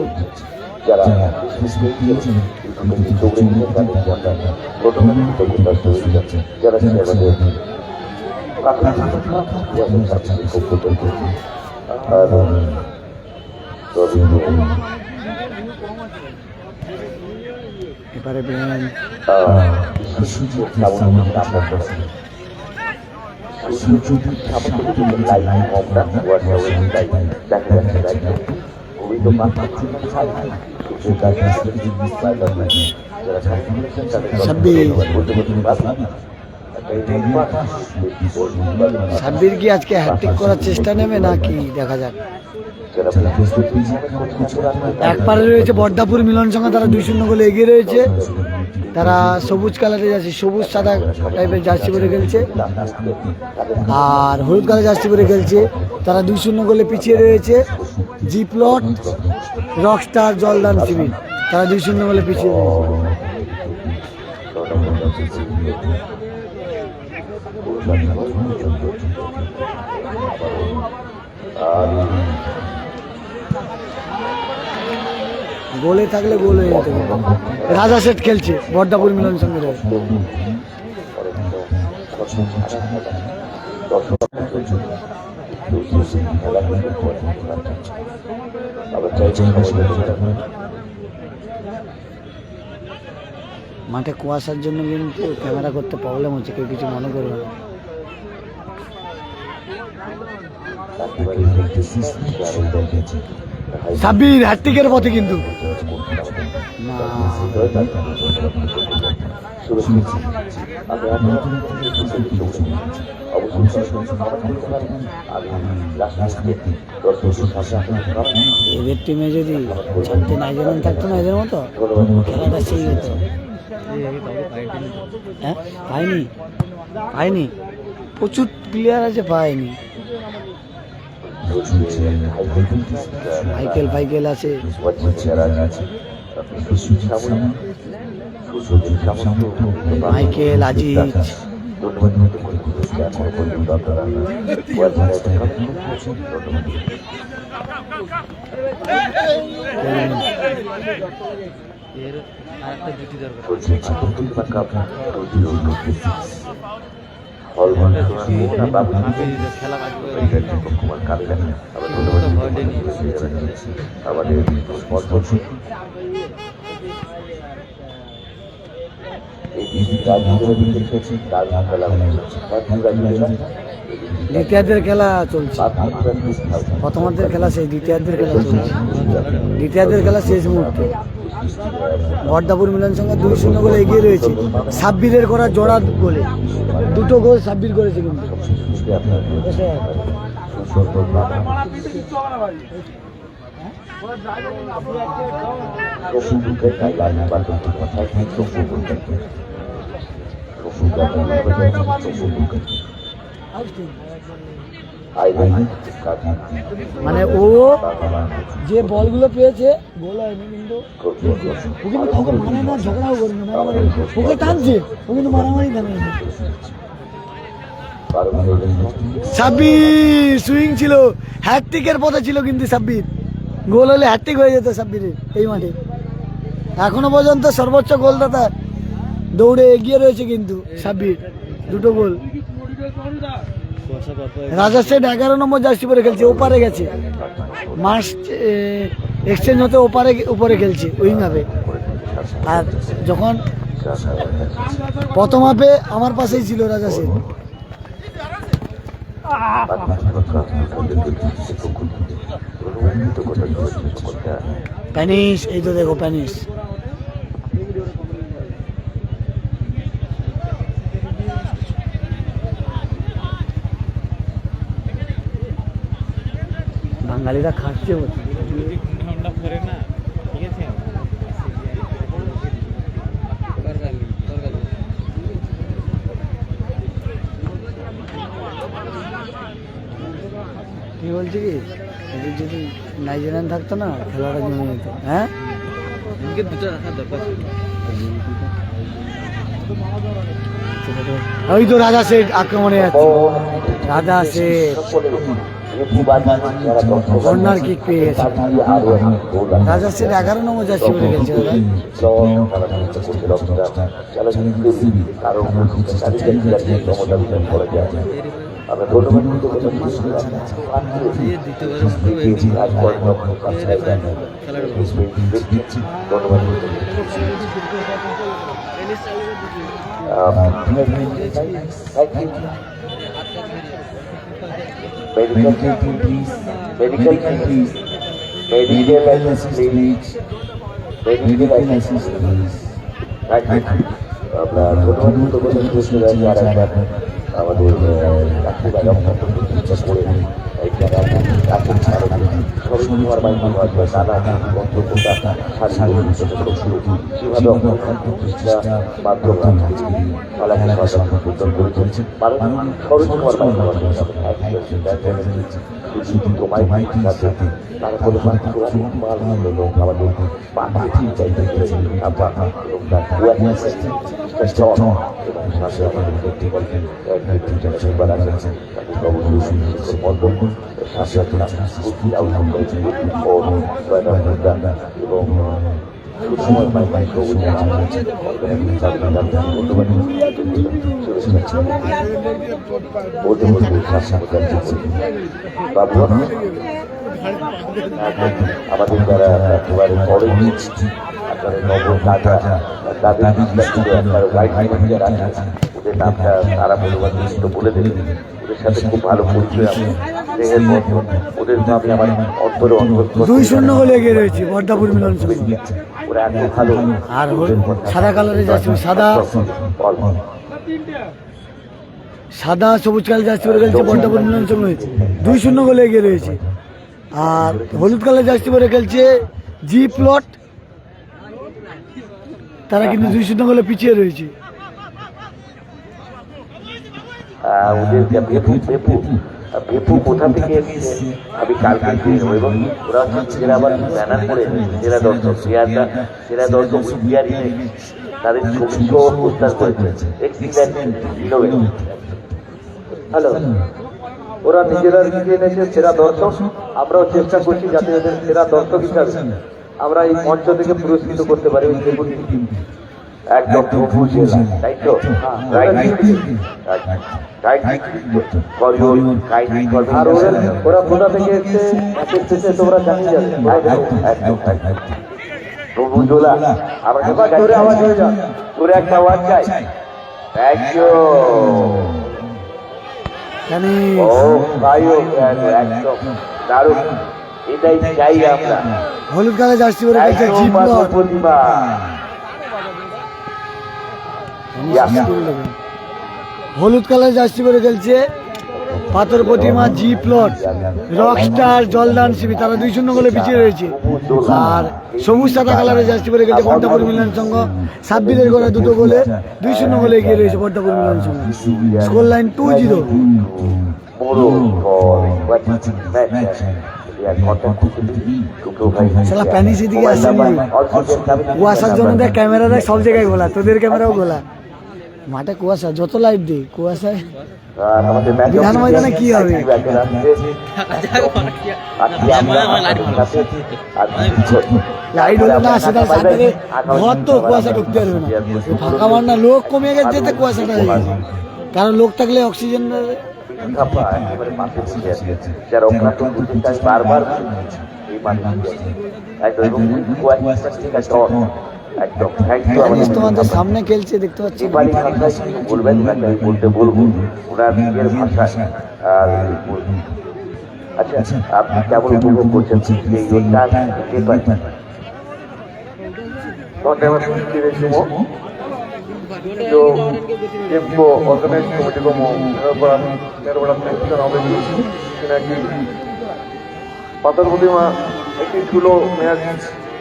এবারে সাব্বির কি আজকে হ্যাট্রিক করার চেষ্টা নেবে নাকি দেখা যাক। একবারে রয়েছে বর্দাপুর মিলন সংঘ, তারা 2-0 গোলে এগিয়ে রয়েছে। তারা সবুজ কালারের জার্সি, সবুজ সাদা টাইপের জার্সি পরে খেলছে, আর হলুদ কালার জার্সি পরে খেলছে। তারা 2-0 গোলে পিছিয়ে রয়েছে। জি প্লট, রকস্টার, জলদান শিবির, তারা 2-0 গোলে পিছিয়ে রয়েছে। গোলে থাকলে গোল হয়ে যেতে হবে। রাজা সেট খেলছে বর্দাপুর মিলন সঙ্গে। মাঠে কুয়াশার জন্য কিন্তু ক্যামেরা করতে প্রবলেম হচ্ছে, কেউ কিছু মনে করবে না। সাব্বির হ্যাট্রিকের পথে কিন্তু এদের টিমে যদি 4টে নাইজেরিয়ান থাকতো না এদের মতো, খেলাটা সেই হতো। হ্যাঁ পায়নি, প্রচুর প্লেয়ার আছে, পায়নি। মাইকেল আছে, মাইকেল, আজিজ, দ্বিতীয়ার্ধের খেলা চলছে, প্রথমার্ধের খেলা সেই দ্বিতীয়ার্ধের খেলা চলছে। দ্বিতীয়ার্ধের খেলা শেষ মুহূর্তে বর্দাপুর মিলন সংঘ 2-0 গোলে এগিয়ে রয়েছে। সাব্বিরের করা জোড়া গোলে 2টো গোল সাব্বির করেছে কিন্তু। মানে ও যে বলগুলো পেয়েছে গোল হয়নি, কিন্তু ও কিন্তু কাউকে মানে না, ঝগড়াও করে না, মারামারি ওকে টানছে, ও কিন্তু মারামারি টানে না। সাব্বির সুইং ছিল, হ্যাটট্রিকের পথে ছিল, কিন্তু সাব্বির গোল হলে হ্যাটট্রিক হয়ে যেত সাব্বিরের এই মাঠে। এখনো পর্যন্ত সর্বোচ্চ গোলদাতা দৌড়ে এগিয়ে রয়েছে কিন্তু সাব্বির, 2টো গোল। রাজা সেট 11 নম্বর জার্সি পরে খেলছে, ওপারে গেছে, মাস এক্সচেঞ্জ হতে উপরে খেলছে উইং হাফে। আর যখন প্রথম হাফে আমার পাশেই ছিল রাজা সেট। প্যানিস, এই তো দেখো প্যানিস। বাঙালিরা খাচ্ছে ঠান্ডা পড়ে না, ঠিক আছে। কি বলছি কি, এদের যদি নাইজেরিয়ান থাকতো না খেলাটা জমে যেত। হ্যাঁ, দুটো রাখার দরকার। ওই তো রাজা সেট আক্রমণে যাচ্ছে, রাজা সেট কর্নার কিক পেয়ে গেছে। রাজা সেট 11 নম্বর জার্সি পরে খেলছে। Medical please. Medical please. Medical license please. Medical license please. আমরা ধন্যবাদ করতে চাই যারা আমাদের ডাক্তার ম্যাডাম চিকিৎসা করে আমাদের যারা একেবারে বড় আপনাদের নগর তাজা তাদের ওদের নামটা তারা বলে দেবে, ওদের সাথে খুব ভালো পরিচয় আছে। ওদের নামে আমার অন্তরে 2-0 গোলে এগিয়ে রয়েছে বর্দাপুর মিলন সংঘ। ওরা এত ভালো। আর সাদা কালারে যাচ্ছে, সাদা সবুজ কালার জার্সি পরে খেলছে বর্দাপুর মিলন সংঘ, 2-0 গোলে এগিয়ে রয়েছে। আর হলুদ কালার জার্সি পরে খেলছে জি প্লট, তারা কিন্তু 2-0 গোলে পিছিয়ে রয়েছে। ভেপু কোথা থেকে এসেছে আমি কালকে দেখবো, এবং ওরা নিজেরা আবার ব্যানার করে সেরা দর্শক সেরা দর্শক তাদের ছবি পোস্টার করেছে। হ্যালো, ওরা নিজেরা লিখে এনেছে সেরা দর্শক। আমরাও চেষ্টা করছি যাতে ওদের সেরা দর্শক হিসাবে আমরা এই মঞ্চ থেকে পুরস্কৃত করতে পারি। একদম তাই তো, আর ওরা কোথা থেকে এসছে তোমরা জানিয়ে যাবে। আওয়াজ হয়ে যান, তোর একটা আওয়াজ চাই। একদম দারুণ, এটাই চাই আমরা। হলুদ কালার জার্সি পরে খেলছে জি প্লট, হলুদ কালার জার্সি পরে খেলছে পাথর প্রতিমা জি প্লট, রকস্টার জলদান শিবি, তারা 2-0 গোলে পিছিয়ে রয়েছে। আর সবুজ সাদা কালারের জার্সি পরে খেলছে বর্দাপুর মিলন সংঘ, সাব্বিরের গোলে 2টো গোলে 2-0 গোলে এগিয়ে রয়েছে Bardapur Milan Sangha. Score line 2-0। Match শালা প্যানিস এদিকে আসেনি কুয়াশার জন্য দেখ ক্যামেরা দেখ সব জায়গায় গোলা, তোদের ক্যামেরাও গোলা। মাঠে কুয়াশা, যত লাইট দিই কুয়াশায় বিধান ময়দানে কি হবে? লাইট হলো না সেটা সাথে ঘর তো কুয়াশা ঢুকতে পারবে না, ফাঁকা মার না, লোক কমে গেছে তো কুয়াশাটা হয়ে গেছে। কারণ লোক থাকলে অক্সিজেন যারা অক্লান্ত বুঝতে আমি বারবার এই মানুষ একদম একদম থ্যাংক ইউ। আমাদের তোমাদের সামনে খেলছে দেখতে পাচ্ছি। বাড়ি ভাষায় কিছু বলবেন না, আমি বলতে বলবো ওনার নিজের ভাষায়। আচ্ছা, আপনি কেমন উপভোগ করছেন এই রোজগার? धन्यवाद जो टीम को ऑर्गेनाइज कमेटी को मेरा बड़ा थैंक्स करना कि पाथरकुटी में एक ठुलो मैच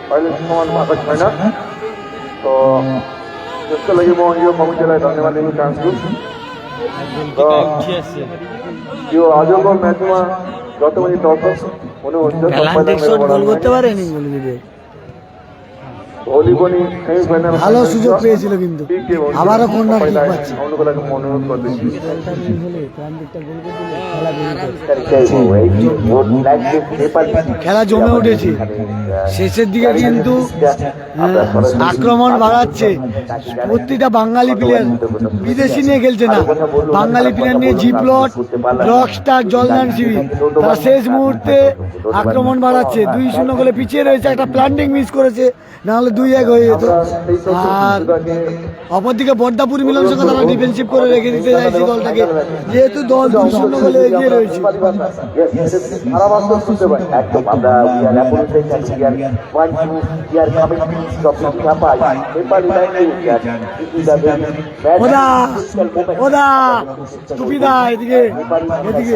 पहले समान भाग है ना, तो त्यसको लागि म यो कमिटीलाई धन्यवाद दिन चाहन्छु। र यो आजको म्याचमा जति पनि दर्शक हुनुहुन्छ ভালো সুযোগ পেয়েছিল কিন্তু আবারও কর্নার কিক পাচ্ছে। খেলা জমে উঠেছে, শেষের দিকে কিন্তু আক্রমণ বাড়াচ্ছে প্রতিটা বাঙালি প্লেয়ার, বিদেশি নিয়ে খেলছে না, বাঙালি প্লেয়ার নিয়ে জিপ্লট, রকস্টার, জলদান শিবির, তারা শেষ মুহূর্তে আক্রমণ বাড়াচ্ছে। 2-0 গোলে পিছিয়ে রয়েছে, একটা প্ল্যান্ডিং মিস করেছে, নাহলে 2-1 হয়ে যেত। আর অপরদিকে বর্দাপুর মিলন সঙ্গে তারা ডিফেন্সিভ করে রেখে দিতে চাইছে দলটাকে, যেহেতু দল 2-0 গোলে এগিয়ে রয়েছে। ওদা টুপিদা এদিকে এদিকে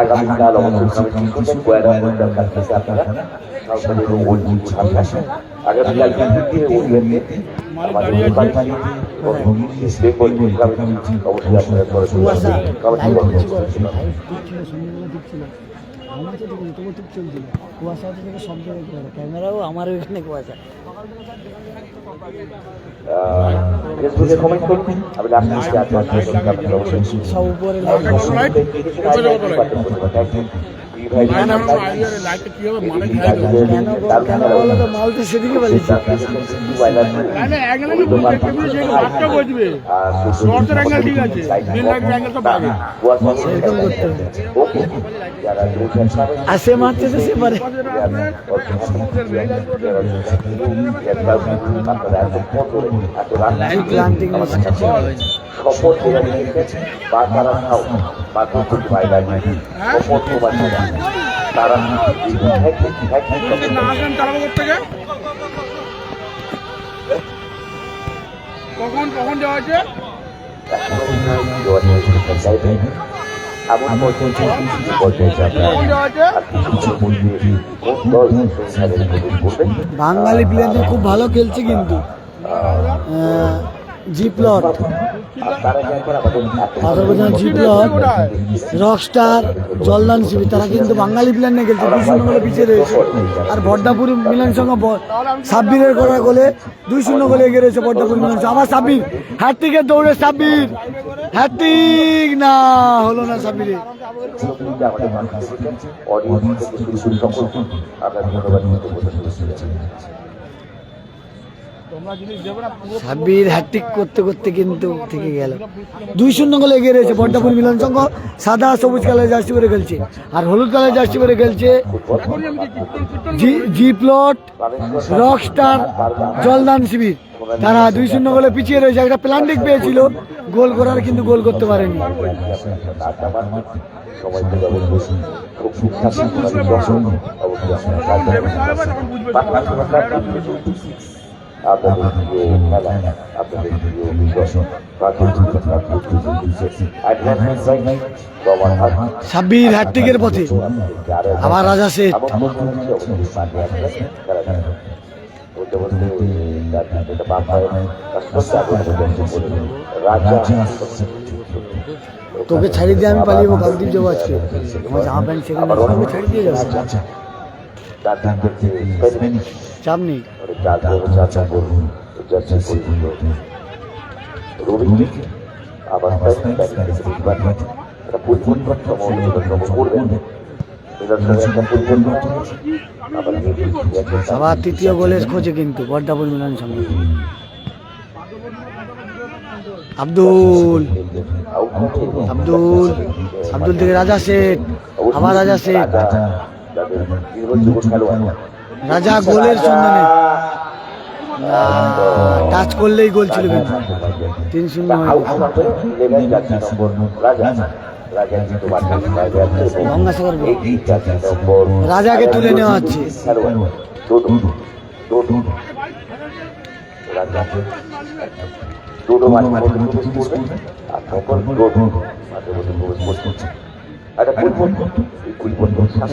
আগামীকাল অবশ্যই আপনারা ক্যামেরাও আমার ওইখানে কুয়াশা। ফেসবুকে কমেন্ট করুন, আমি সব উপরে মাল তো সেদিকে বলেছি। আর সে মারছে তো সে পারে। শপথ বা তারা খাও বা তারা কখন কখন যাওয়া হচ্ছে? বাঙালি প্লেয়ারদের খুব ভালো খেলছে কিন্তু জিপ্লট, জিপ্লট, রকস্টার, জলদান শিবির, তারা কিন্তু বাঙালি প্লেয়ার নিয়ে খেলছে, 2-0 গোলে পিছিয়ে রয়েছে। আর বর্দাপুর মিলন সঙ্গে সাব্বিরের করা গোলে 2-0 গোলে এগিয়ে রয়েছে বর্দাপুর মিলন। আবার সাব্বির হ্যাট্রিকের দৌড়ে, সাব্বির হ্যাট্রিক না হলো না সাব্বিরের। সাব্বির হ্যাট্রিক করতে করতে কিন্তু থেকে গেল। 2-0 গোলে এগিয়ে রয়েছে বর্দাপুর মিলন সংঘ। সাদা সবুজ কালার জার্সি পরে খেলছে, আর হলুদ কালার জার্সি পরে খেলছে জিপ্লট, রকস্টার, জলদান শিবির। তারা 2-0 গোলে পিছিয়ে রয়েছে। একটা প্ল্যান্ডিং পেয়েছিল গোল করার, কিন্তু গোল করতে পারেনি। আপনাদের প্রিয় খেলা, আপনাদের প্রিয় বিজয়। সাব্বির হ্যাটট্রিকের পথে, আবার রাজা শেঠ। তোকে ছাড়িয়ে দিয়ে আমি পালিয়ে যাবো কাকদ্বীপ যাবো আজকে, আমার জামা প্যান্ট সেখানে তোকে ছাড়িয়ে দিয়ে যাবো, চাপ নেই। আবার তৃতীয় গোলের খোঁজে কিন্তু বড্ডাপুর মিলন সঙ্গে আব্দুল আব্দুল আব্দুল থেকে রাজা শেঠ, আবার রাজা শেঠ, রাজা গোলের সন্ধানে, টাচ করলেই গোল ছিল কিন্তু 3-0 হয়ে রাজাকে তুলে নেওয়া হচ্ছে।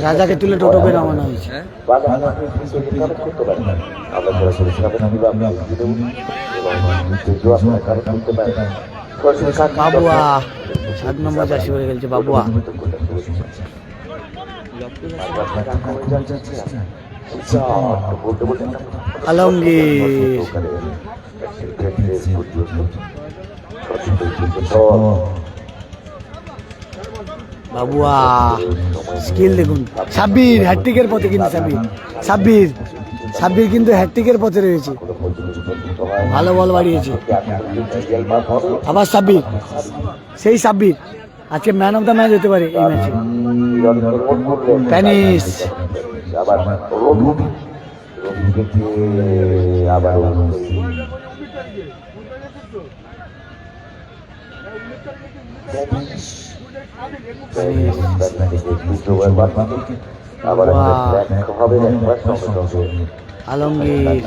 রাজাকে তুলে টোটোকে নামানো হয়েছে। বাবুয়া 7 নম্বর জার্সি পরে খেলছে বাবুয়া। আলমগীর বাবুয়া স্কিল দেখুন। সাব্বির হ্যাটট্রিকের পথে কিন্তু সাব্বির কিন্তু হ্যাটট্রিকের পথে রয়েছে, ভালো বল বাড়িয়েছে। আবার সাব্বির, সেই সাব্বির আজকে ম্যান অফ দ্য ম্যাচ হতে পারে এই ম্যাচে। প্যানিস আলমগীর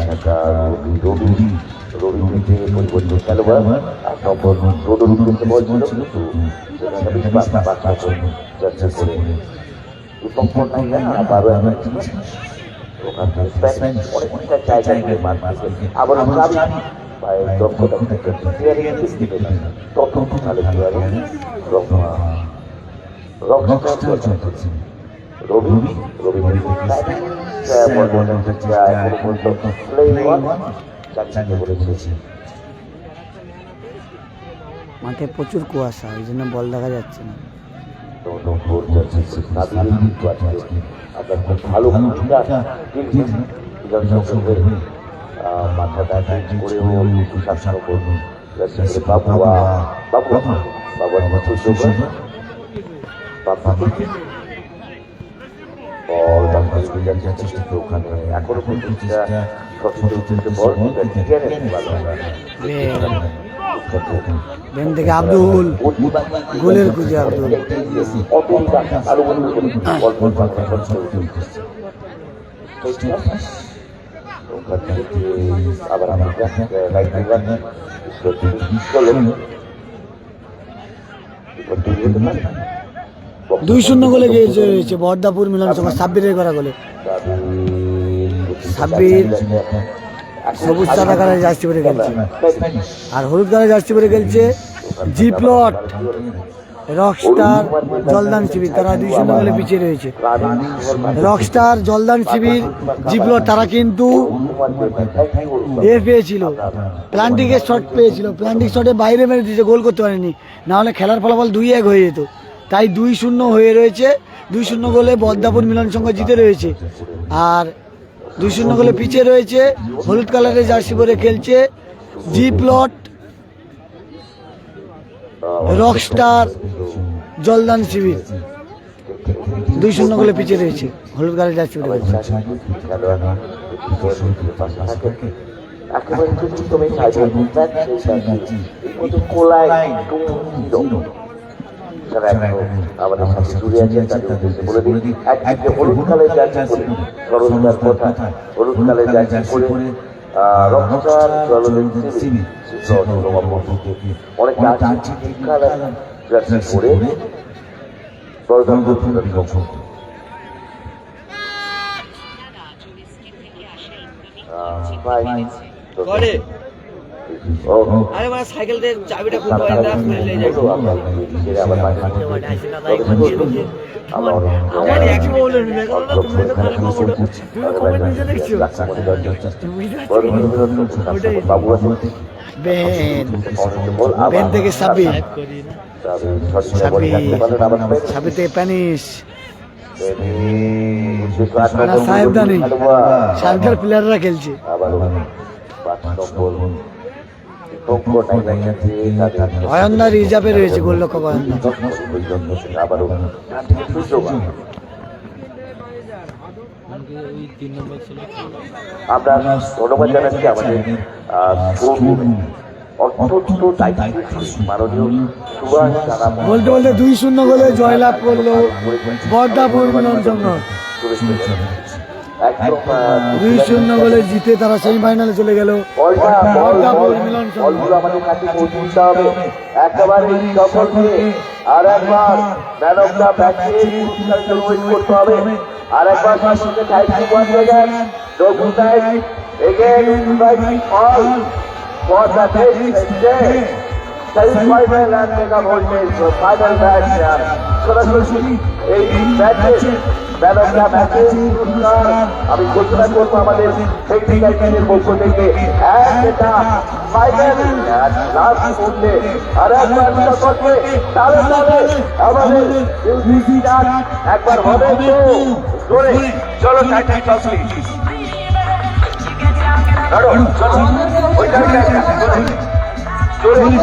মাঠে প্রচুর কুয়াশা, এই জন্য বল দেখা যাচ্ছে না। বেন থেকে আব্দুল গোলের খুঁজে আব্দুল দুই 2-0 গোলে গিয়েছে বহদ্দাপুর মিলন সংঘ। সাব্বিরের করা গোলে সাব্বির সবুজ সাদা কালার জার্সি পরে খেলছে, আর হলুদ কালার জার্সি পরে খেলছে জি প্লট, রকস্টার, জলদান শিবির। তারা 2-0 গোলে পিছিয়ে রয়েছে। রকস্টার, জলদান শিবির, জি প্লট তারা কিন্তু পেয়েছিল, প্লান্টিকের শট পেয়েছিল, প্লান্টিক শটে বাইরে মেরে দিয়েছে, গোল করতে পারেনি, না হলে খেলার ফলাফল 2-1 হয়ে যেত। তাই 2-0 হয়ে রয়েছে। 2-0 গোলে বহদ্দাপুর মিলন সংঘ জিতে রয়েছে, আর 2-0 গোলে পিছিয়ে রয়েছে। হলুদ কালারের জার্সি পরে খেলছে জি প্লট, রকস্টার, জলদান শিবির। 2-0 গোলে পিছিয়ে রয়েছে, হলুদ কালারের জার্সি পরে খেলছে। আমাদের সাথে জুড়ে আছেন, তাদের উদ্দেশ্যে বলে দিই, একদিকে হলুদ কালের জার্সি পরে, হলুদ কালের জার্সি পরে রক্ষার জলনেত্রী অনেক জার্সি পরে আরে মানে সাইকেল দিয়ে চাবিটা খুলতে পারি না ফেলে যাই আমার একই বলে তুমি তো খালি কমেন্ট নিজে দেখছো বাবু আছে বেন থেকে সাবির সাবির থেকে প্যানিস সাহেবদানি সাহেবদার প্লেয়াররা খেলছে অয়ন্দা রিজার্ভে রয়েছে গোলরক্ষক অয়ন্দা। আমরা ধন্যবাদ জানাচ্ছি আমাদের অত্যন্ত দায়িত্বশীল মাননীয় সুভাষ রানা বলতে বলতে 2-0 গোলে জয়লাভ করলো বর্দাপুর মিলন সংঘ। 2-0 গোলে জিতে তারা সেমিফাইনালে চলে গেল বর্দাপুর মিলন সংঘ। আমাদের কাছে পৌঁছে দিতে হবে একেবারে সফল করে আর একবার ম্যান অফ দ্য ম্যাচের পুরস্কারটা ওয়েট করতে হবে আর একবার সঙ্গে টাইপ ওয়ান জায়গায় double type again invite all for the next day. Semi-final and mega voltage final match. সরাসরি এই ম্যাচে ম্যান অফ দ্য ম্যাচের পুরস্কার আমি ঘোষণা করবো আমাদের টেকনিক্যাল টিমের পক্ষ থেকে একটা ফাইনাল লাস্ট মুহূর্তে আর একবার সকলকে তালে তালে আমাদের মিউজিকটা একবার হবে তো জোরে চলো টাইটান ট্রফি চলো চলো ওই টাইটান জোরে জোরে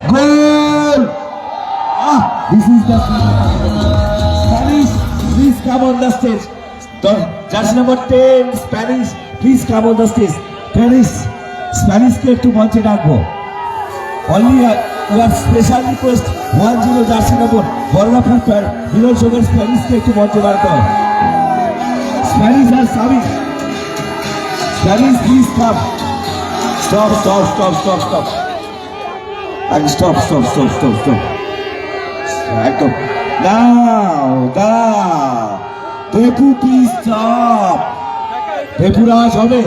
Goal! This is the Spanish. Please come on the stage. Judge number 10, Spanish. Please come on the stage. Spanish কে একটু মঞ্চে ডাকবো। Only your special request 10 jersey number Ballabhpur Milan সংঘের Spanish কে একটু মঞ্চে ডাকতে হবে। Spanish আর সাবি। Spanish please come. Stop. And stop. একদম Pepu please stop. Pepuরাজ হবে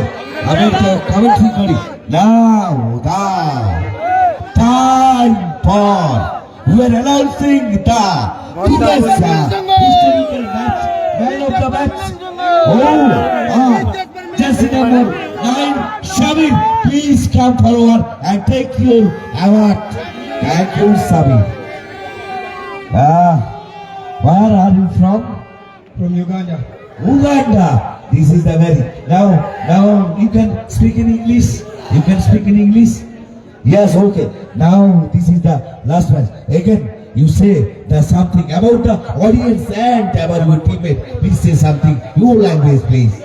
আমি কমেন্ট ঠিক করি now time for we are announcing the historical match man of the match jersey number 9 Shabir please come forward and take your award. Thank you Shabir. Where are you from? From Uganda. This is the very now you can speak in English. Yes, okay. Now this is the last one. Again, you say there's something about the audience and about your teammate. Please say something. Your language, please.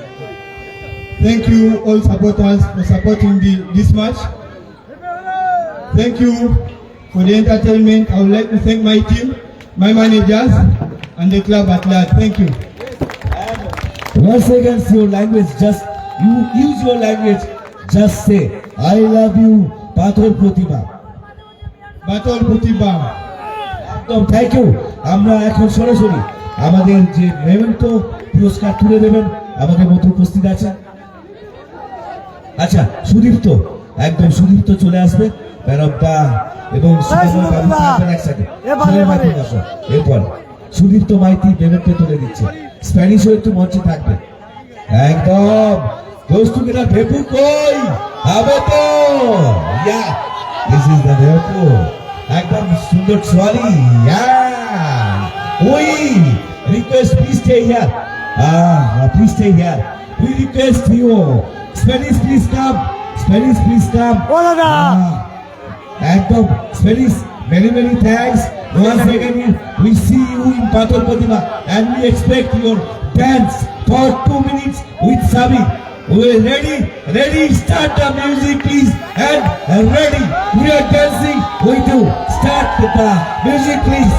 Thank you all supporters for supporting this match. Thank you for the entertainment. I would like to thank my team, my managers, and the club at large. Thank you. Once again, your language, just you use your language. Just say, I love you, Pathol Protiba. Thank you. আমরা এখন সরাসরি আমাদের যে memento পুরস্কার তুলে দেবেন আমাদের মধ্যে উপস্থিত আছেন। আচ্ছা সুদীপ্ত একদম সুদীপ্ত চলে আসবে এবং একসাথে এরপর সুদীপ্ত মাইতি মেমেন্টো তুলে দিচ্ছে স্প্যানিশও একটু মঞ্চে থাকবে একদম দোস্তু কিনা ভেপু কই হবে তো দিস ইজ দ্য ভেপু একদম সুন্দর সোয়ালি ওই request please stay here we request you Spanish please come Spanish, please come. ও দাদা একদম Spanish, very very thanks. Once again, we see you in Pathor Pratima and we expect your dance for 2 minutes with Sabi. We're ready, start the music please, and ready, we are dancing with you. Start the music please.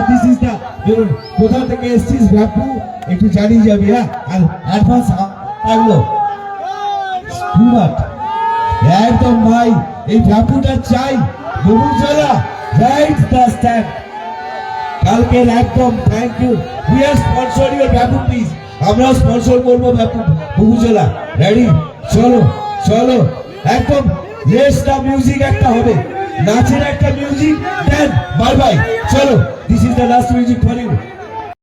This is the কোথা থেকে এসেছিস বাপু একটু জানিয়ে যাবি হ্যাঁ আর advance থাকলো student একদম ভাই এই বাপুটা চাই বহু চলা রাইট দ্য স্ট্যান্ড কালকের একদম thank you we are sponsor your বাপু প্লিজ আমরা স্পন্সর করবো বাপু বহু চলা রেডি চলো চলো একদম রেস্টটা মিউজিক একটা হবে নাচের একটা মিউজিক দেন বাই বাই চলো this is the last music for you